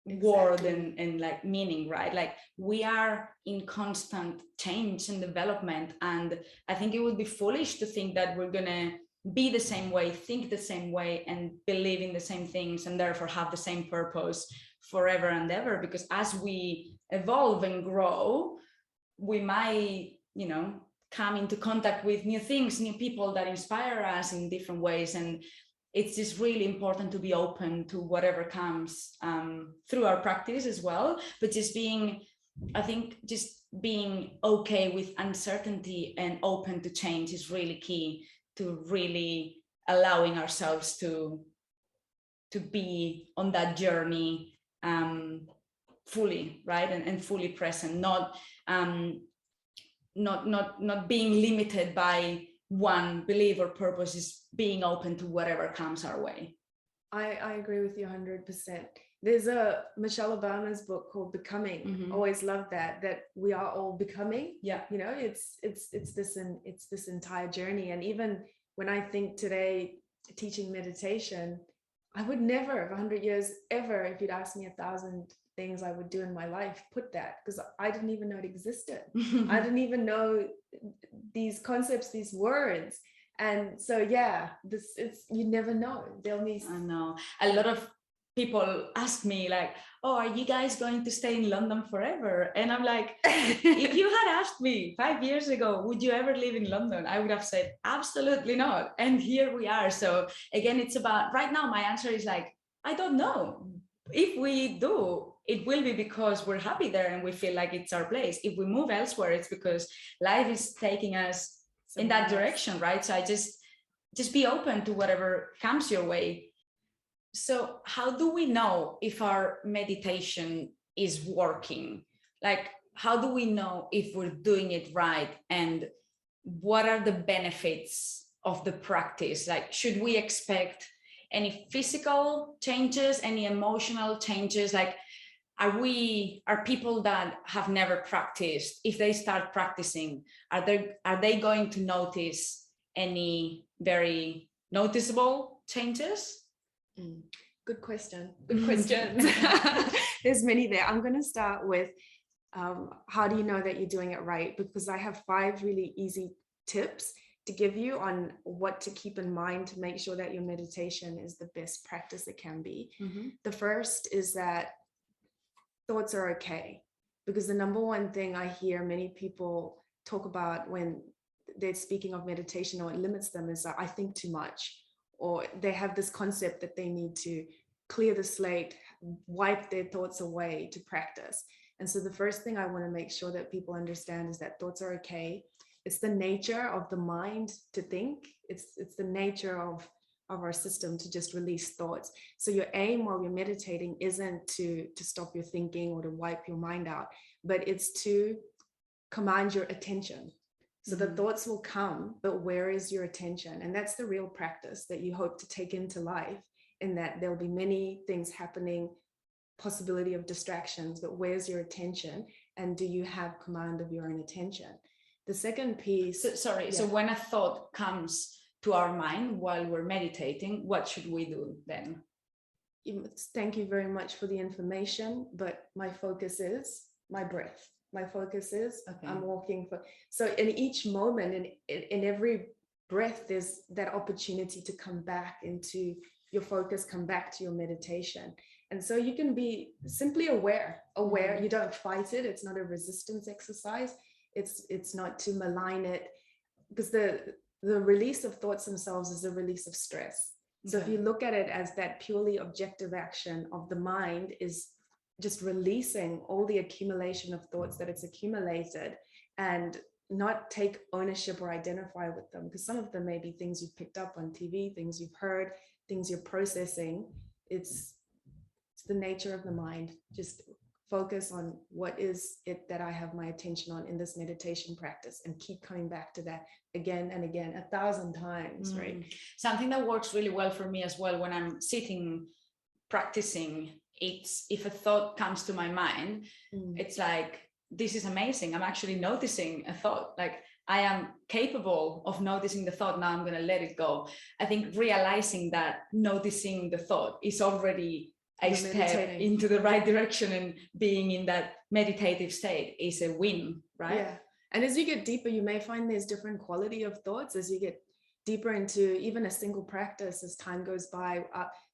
word and like meaning, right? Like we are in constant change and development, and I think it would be foolish to think that we're gonna be the same way, think the same way, and believe in the same things, and therefore have the same purpose forever and ever. Because as we evolve and grow, we might, come into contact with new things, new people that inspire us in different ways. And it's just really important to be open to whatever comes through our practice as well. But just being okay with uncertainty and open to change is really key to really allowing ourselves to be on that journey fully, right? And fully present, not being limited by one belief or purpose, is being open to whatever comes our way. I agree with you 100%. There's a Michelle Obama's book called Becoming. Always love that we are all becoming. Yeah. It's this entire journey. And even when I think today, teaching meditation, I would never, 100 years ever, if you'd asked me 1,000 things I would do in my life, put that, because I didn't even know it existed. I didn't even know these concepts, these words. And so you never know. I know a lot of people ask me like, oh, are you guys going to stay in London forever? And I'm like, if you had asked me 5 years ago, would you ever live in London? I would have said, absolutely not. And here we are. So again, it's about, right now, my answer is like, I don't know. If we do, it will be because we're happy there and we feel like it's our place. If we move elsewhere, it's because life is taking us in that direction, right? So I just be open to whatever comes your way. So how do we know if our meditation is working? Like, how do we know if we're doing it right? And what are the benefits of the practice? Like, should we expect any physical changes, any emotional changes? Like, are people that have never practiced, if they start practicing, are they going to notice any very noticeable changes? Good question. There's many there. I'm going to start with how do you know that you're doing it right? Because I have 5 really easy tips to give you on what to keep in mind to make sure that your meditation is the best practice it can be. The first is that thoughts are okay, because the number one thing I hear many people talk about when they're speaking of meditation, or it limits them, is that I think too much, or they have this concept that they need to clear the slate, wipe their thoughts away to practice. And so the first thing I want to make sure that people understand is that thoughts are okay. It's the nature of the mind to think. It's the nature of our system to just release thoughts. So your aim while you're meditating isn't to stop your thinking or to wipe your mind out, but it's to command your attention. So the thoughts will come, but where is your attention? And that's the real practice that you hope to take into life, in that there'll be many things happening, possibility of distractions, but where's your attention? And do you have command of your own attention? The second piece... So when a thought comes to our mind while we're meditating, what should we do then? Thank you very much for the information, but my focus is my breath. My focus is I'm walking for... So in each moment, in every breath, there's that opportunity to come back into your focus, come back to your meditation. And so you can be simply aware. You don't fight it. It's not a resistance exercise. It's not to malign it, because the release of thoughts themselves is a release of stress. So if you look at it as that purely objective action of the mind is just releasing all the accumulation of thoughts that it's accumulated, and not take ownership or identify with them, because some of them may be things you've picked up on TV, things you've heard, things you're processing. it's the nature of the mind. Just focus on what is it that I have my attention on in this meditation practice, and keep coming back to that again and again, 1,000 times, right? Something that works really well for me as well when I'm sitting practicing, it's if a thought comes to my mind, it's like, this is amazing. I'm actually noticing a thought. Like, I am capable of noticing the thought. Now I'm going to let it go. I think realizing that noticing the thought is already a step into the right direction, and being in that meditative state is a win, right? Yeah. And as you get deeper, you may find there's different quality of thoughts as you get deeper into even a single practice. As time goes by,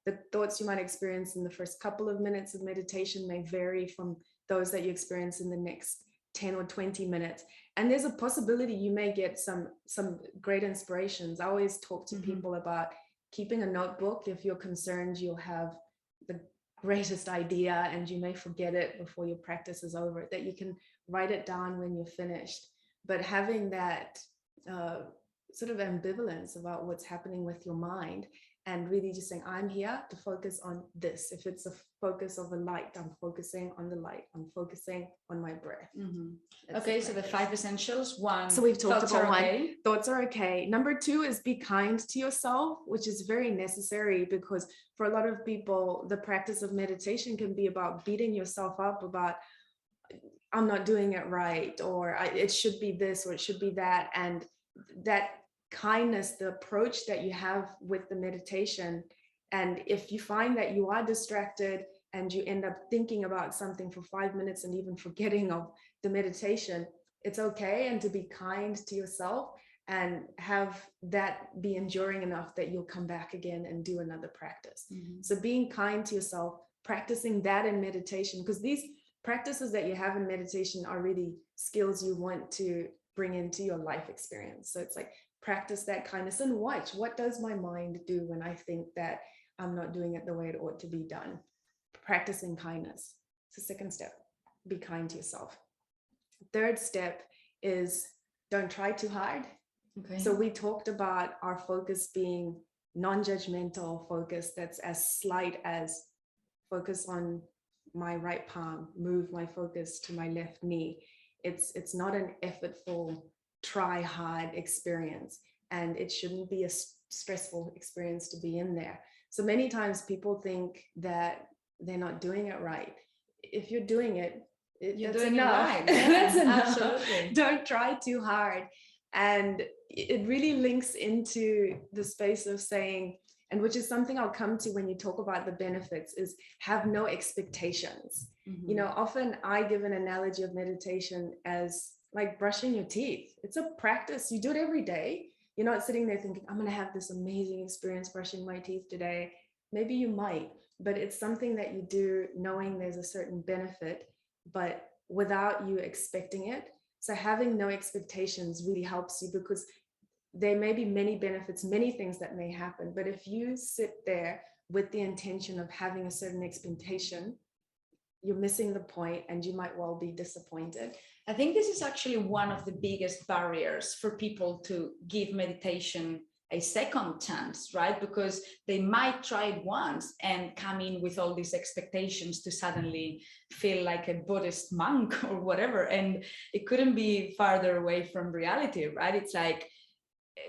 the thoughts you might experience in the first couple of minutes of meditation may vary from those that you experience in the next 10 or 20 minutes. And there's a possibility you may get some great inspirations. I always talk to people about keeping a notebook. If you're concerned you'll have the greatest idea and you may forget it before your practice is over, that you can write it down when you're finished. But having that sort of ambivalence about what's happening with your mind, and really just saying, I'm here to focus on this. If it's a focus of a light, I'm focusing on the light. I'm focusing on my breath. Okay, so the 5 essentials. 1, so we've talked about okay. Thoughts are okay. Number 2 is be kind to yourself, which is very necessary, because for a lot of people, the practice of meditation can be about beating yourself up about, I'm not doing it right, or it should be this, or it should be that. And that kindness, the approach that you have with the meditation, and if you find that you are distracted and you end up thinking about something for 5 minutes and even forgetting of the meditation, it's okay, and to be kind to yourself and have that be enduring enough that you'll come back again and do another practice. So being kind to yourself, practicing that in meditation, because these practices that you have in meditation are really skills you want to bring into your life experience. So it's like, practice that kindness and watch, what does my mind do when I think that I'm not doing it the way it ought to be done? Practicing kindness. It's the second step. Be kind to yourself. Third step is don't try too hard. Okay. So we talked about our focus being non-judgmental focus that's as slight as focus on my right palm, move my focus to my left knee. It's not an effortful, try hard experience, and it shouldn't be a stressful experience to be in there. So many times people think that they're not doing it right. If you're doing it, you're that's doing enough. it right. That's enough. Absolutely. Don't try too hard. And it really links into the space of saying, and which is something I'll come to when you talk about the benefits, is have no expectations. You know, often I give an analogy of meditation as like brushing your teeth. It's a practice. You do it every day. You're not sitting there thinking, I'm going to have this amazing experience brushing my teeth today. Maybe you might, but it's something that you do knowing there's a certain benefit, but without you expecting it. So having no expectations really helps you, because there may be many benefits, many things that may happen. But if you sit there with the intention of having a certain expectation, you're missing the point, and you might well be disappointed. I think this is actually one of the biggest barriers for people to give meditation a second chance, right? Because they might try it once and come in with all these expectations to suddenly feel like a Buddhist monk or whatever. And it couldn't be farther away from reality, right? It's like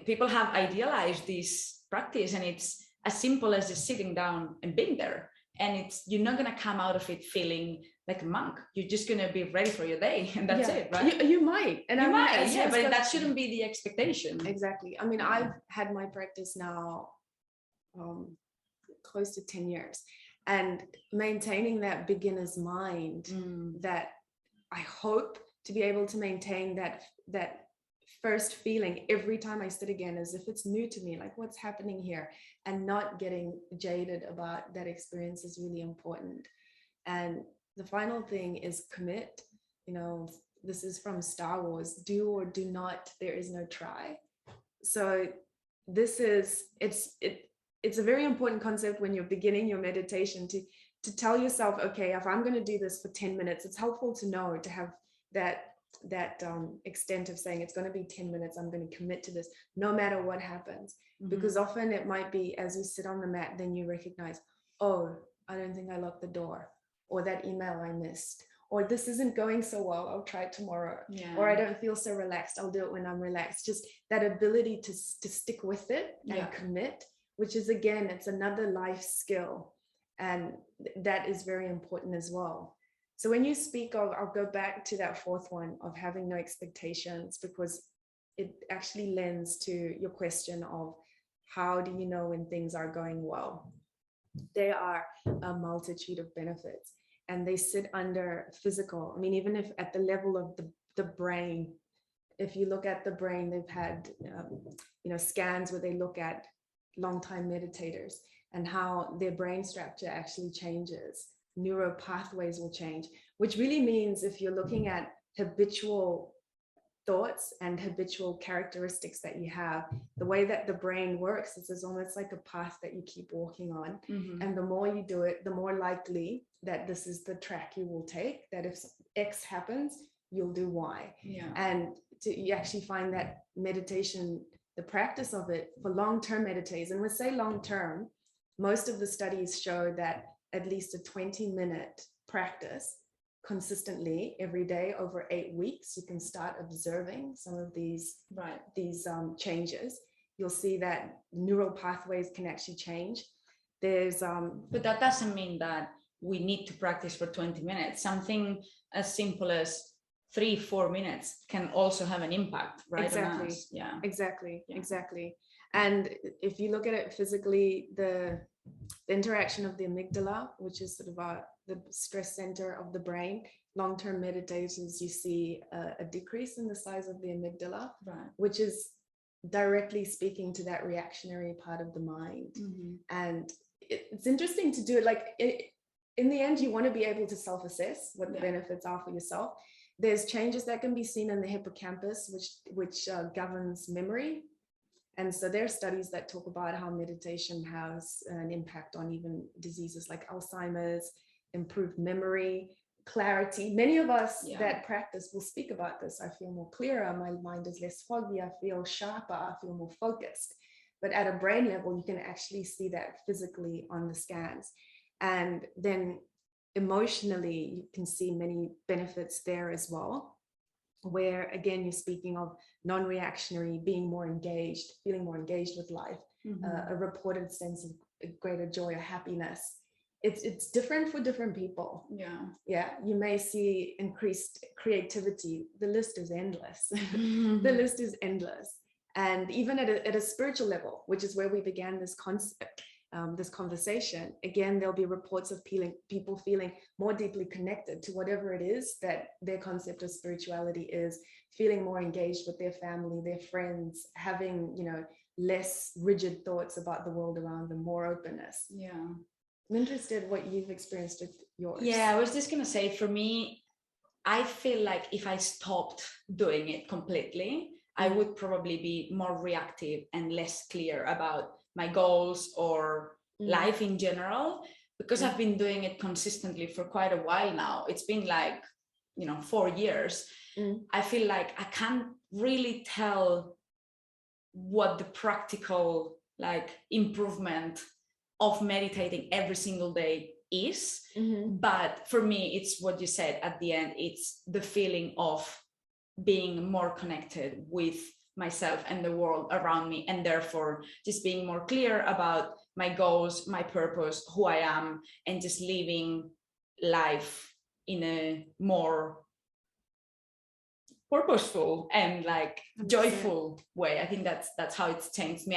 people have idealized this practice, and it's as simple as just sitting down and being there. And you're not going to come out of it feeling like a monk. You're just going to be ready for your day, and that's it, right? You might. And you might, yeah, but that shouldn't be the expectation. Exactly. I mean, I've had my practice now close to 10 years. And maintaining that beginner's mind that I hope to be able to maintain that first feeling every time I sit again, as if it's new to me, like what's happening here, and not getting jaded about that experience is really important. And the final thing is commit. You know, this is from Star Wars, do or do not, there is no try. So this is, it's a very important concept when you're beginning your meditation to tell yourself, okay, if I'm going to do this for 10 minutes, it's helpful to know, to have that extent of saying it's going to be 10 minutes, I'm going to commit to this no matter what happens. Because often it might be as you sit on the mat, then you recognize, oh, I don't think I locked the door, or that email I missed, or this isn't going so well, I'll try it tomorrow, or I don't feel so relaxed, I'll do it when I'm relaxed. Just that ability to stick with it and commit, which is, again, it's another life skill, and that is very important as well. So when you speak of, I'll go back to that fourth one of having no expectations, because it actually lends to your question of how do you know when things are going well? There are a multitude of benefits, and they sit under physical. I mean, even if at the level of the brain, if you look at the brain, they've had scans where they look at long-time meditators and how their brain structure actually changes. Neural pathways will change, which really means if you're looking at habitual thoughts and habitual characteristics that you have, the way that the brain works is almost like a path that you keep walking on. And the more you do it, the more likely that this is the track you will take, that if X happens, you'll do Y. And you actually find that meditation, the practice of it for long-term meditators, and we say long-term, most of the studies show that at least a 20-minute practice consistently every day over 8 weeks, you can start observing some of these changes. You'll see that neural pathways can actually change. There's but that doesn't mean that we need to practice for 20 minutes. Something as simple as 3-4 minutes can also have an impact, right? Exactly. Exactly. And if you look at it physically, the interaction of the amygdala, which is sort of the stress center of the brain, long-term meditators, you see a decrease in the size of the amygdala, which is directly speaking to that reactionary part of the mind. And it's interesting to do it. Like in the end, you want to be able to self-assess what the benefits are for yourself. There's changes that can be seen in the hippocampus, which governs memory. And so there are studies that talk about how meditation has an impact on even diseases like Alzheimer's, improved memory, clarity. Many of us that practice will speak about this. I feel more clearer, my mind is less foggy, I feel sharper, I feel more focused. But at a brain level, you can actually see that physically on the scans. And then emotionally, you can see many benefits there as well, where again, you're speaking of non-reactionary, being more engaged, feeling more engaged with life, a reported sense of greater joy or happiness. It's different for different people. You may see increased creativity. The list is endless. The list is endless. And even at a spiritual level, which is where we began this concept, this conversation, again, there'll be reports of people feeling more deeply connected to whatever it is that their concept of spirituality is, feeling more engaged with their family, their friends, having, less rigid thoughts about the world around them, more openness. I'm interested what you've experienced with yours. I was just going to say, for me, I feel like if I stopped doing it completely, I would probably be more reactive and less clear about my goals or life in general, because I've been doing it consistently for quite a while now. It's been like, 4 years. I feel like I can't really tell what the practical improvement of meditating every single day is. But for me, it's what you said at the end. It's the feeling of being more connected with myself and the world around me, and therefore just being more clear about my goals, my purpose, who I am, and just living life in a more purposeful and joyful way. I think that's how it's changed me.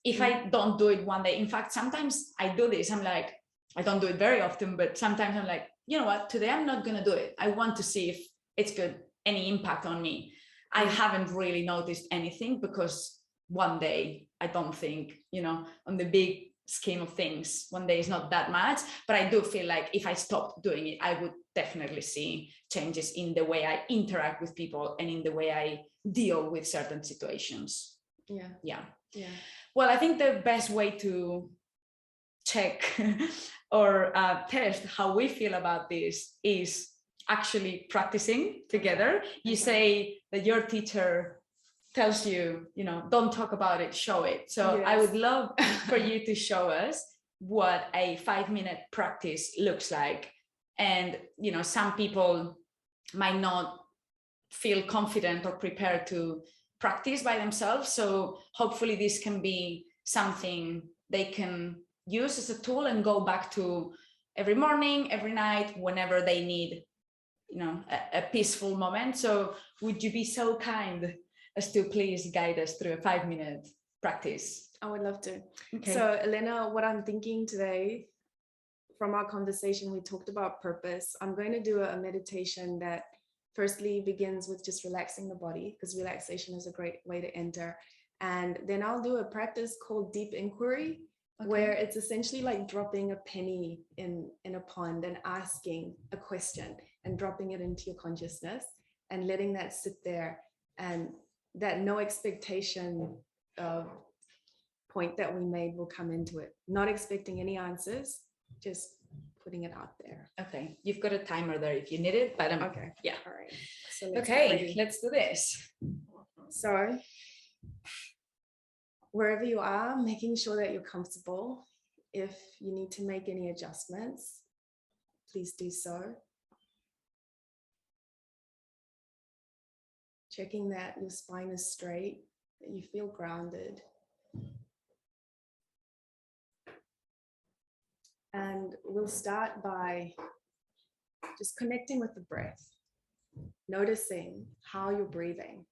If I don't do it one day, in fact, sometimes I do this, I'm like, I don't do it very often, but sometimes I'm like, you know what, today I'm not gonna do it. I want to see if it's got any impact on me. I haven't really noticed anything, because one day, I don't think, on the big scheme of things, one day is not that much, but I do feel like if I stopped doing it, I would definitely see changes in the way I interact with people and in the way I deal with certain situations. Well, I think the best way to check or test how we feel about this is actually practicing together. You say that your teacher tells you, don't talk about it, show it. So I would love for you to show us what a 5-minute practice looks like. And, some people might not feel confident or prepared to practice by themselves. So hopefully this can be something they can use as a tool and go back to every morning, every night, whenever they need, a peaceful moment. So would you be so kind as to please guide us through a 5-minute practice? I would love to. Okay. So Elena, what I'm thinking today, from our conversation, we talked about purpose. I'm going to do a meditation that firstly begins with just relaxing the body, because relaxation is a great way to enter. And then I'll do a practice called deep inquiry, where it's essentially like dropping a penny in a pond and asking a question and dropping it into your consciousness and letting that sit there, and that no expectation point that we made will come into it. Not expecting any answers, just putting it out there. Okay, you've got a timer there if you need it, but okay, yeah. All right. So let's do this. So wherever you are, making sure that you're comfortable. If you need to make any adjustments, please do so. Checking that your spine is straight, that you feel grounded. And we'll start by just connecting with the breath, noticing how you're breathing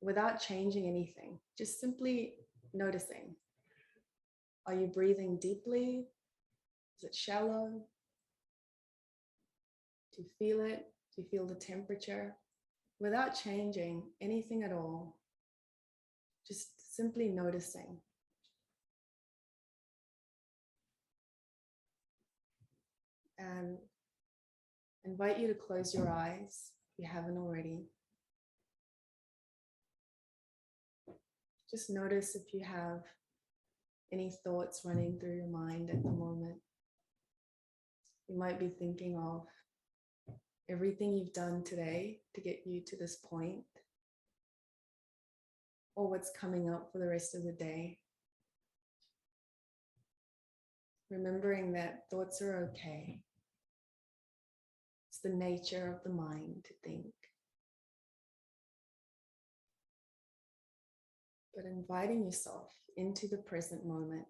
without changing anything, just simply noticing. Are you breathing deeply? Is it shallow? Do you feel it? Do you feel the temperature? Without changing anything at all, just simply noticing. And I invite you to close your eyes if you haven't already. Just notice if you have any thoughts running through your mind at the moment. You might be thinking of everything you've done today to get you to this point, or what's coming up for the rest of the day. Remembering that thoughts are okay. It's the nature of the mind to think. But inviting yourself into the present moment.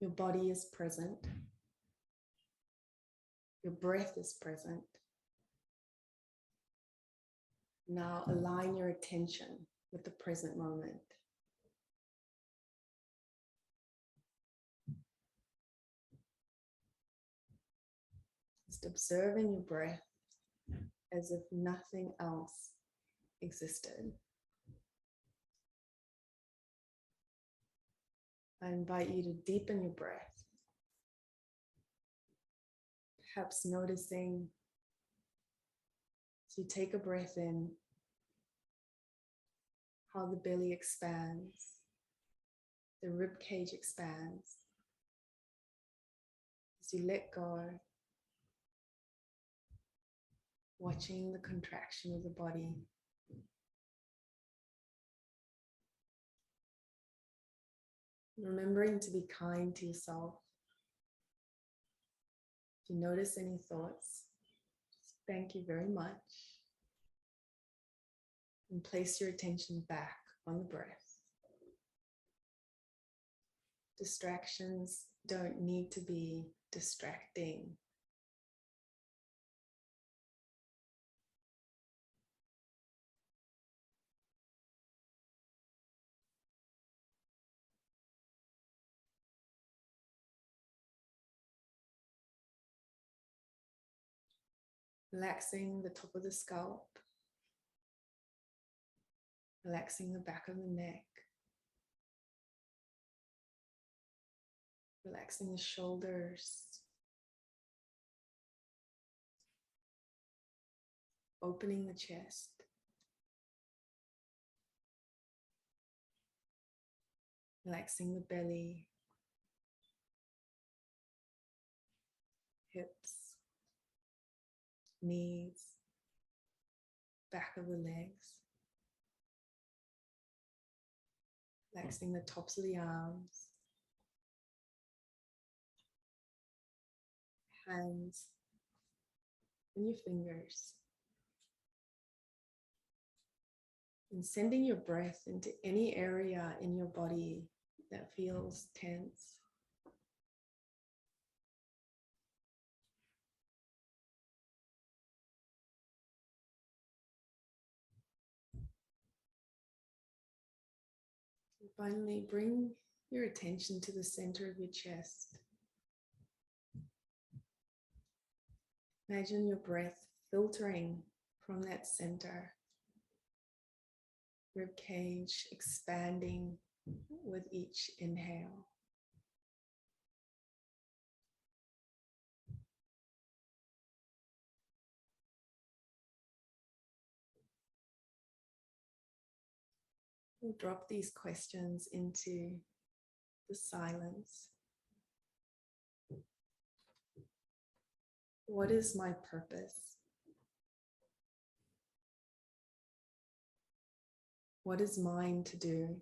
Your body is present. Your breath is present. Now align your attention with the present moment. Just observing your breath as if nothing else existed. I invite you to deepen your breath. Perhaps noticing as you take a breath in, how the belly expands, the rib cage expands. As you let go, watching the contraction of the body. Remembering to be kind to yourself. If you notice any thoughts, just thank you very much. And place your attention back on the breath. Distractions don't need to be distracting. Relaxing the top of the scalp. Relaxing the back of the neck. Relaxing the shoulders. Opening the chest. Relaxing the belly. Hips. Knees. Back of the legs. Relaxing the tops of the arms, hands, and your fingers. And sending your breath into any area in your body that feels tense. And finally, bring your attention to the center of your chest. Imagine your breath filtering from that center. Rib cage expanding with each inhale. We'll drop these questions into the silence. What is my purpose? What is mine to do?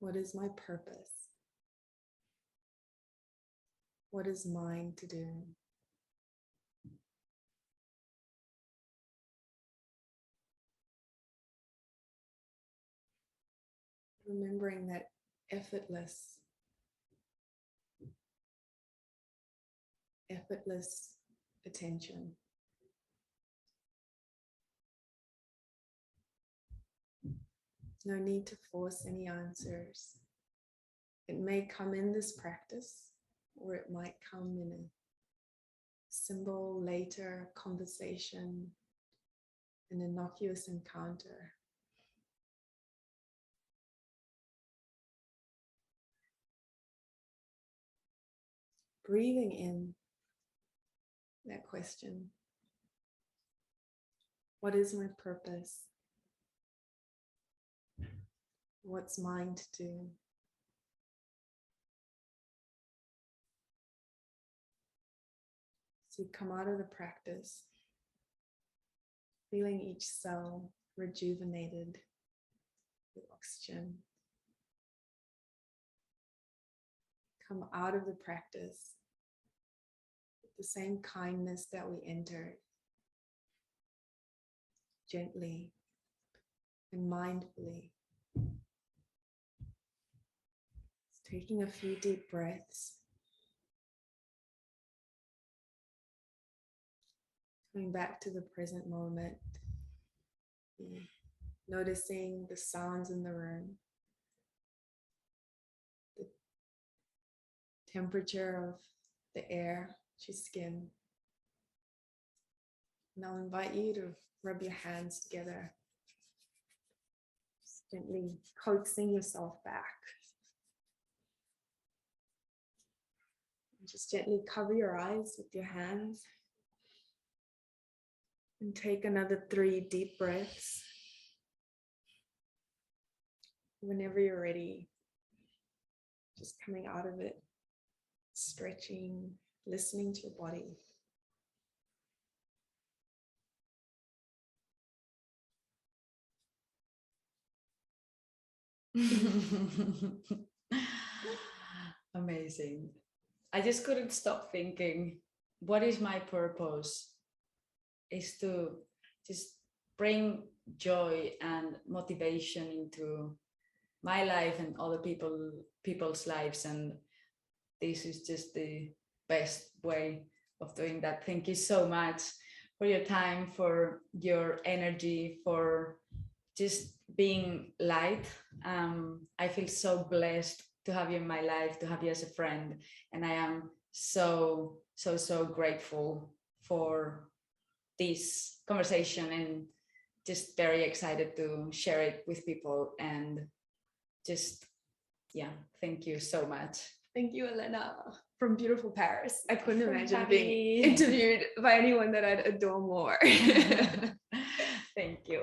What is my purpose? What is mine to do? Remembering that effortless attention. No need to force any answers. It may come in this practice, or it might come in a simple later conversation, an innocuous encounter. Breathing in that question. What is my purpose? What's mine to do? So you come out of the practice, feeling each cell rejuvenated with oxygen. Come out of the practice with the same kindness that we entered, gently and mindfully. Taking a few deep breaths. Coming back to the present moment. Noticing the sounds in the room. The temperature of the air, your skin. And I'll invite you to rub your hands together. Just gently coaxing yourself back. Just gently cover your eyes with your hands and take another 3 deep breaths. Whenever you're ready, just coming out of it, stretching, listening to your body. Amazing. I just couldn't stop thinking, what is my purpose? Is to just bring joy and motivation into my life and other people's lives, and this is just the best way of doing that. Thank you so much for your time, for your energy, for just being light. I feel so blessed to have you in my life, to have you as a friend, and I am so grateful for this conversation, and just very excited to share it with people. And just, yeah, thank you so much. Thank you, Elena, from beautiful Paris. I couldn't imagine being interviewed by anyone that I'd adore more. Thank you.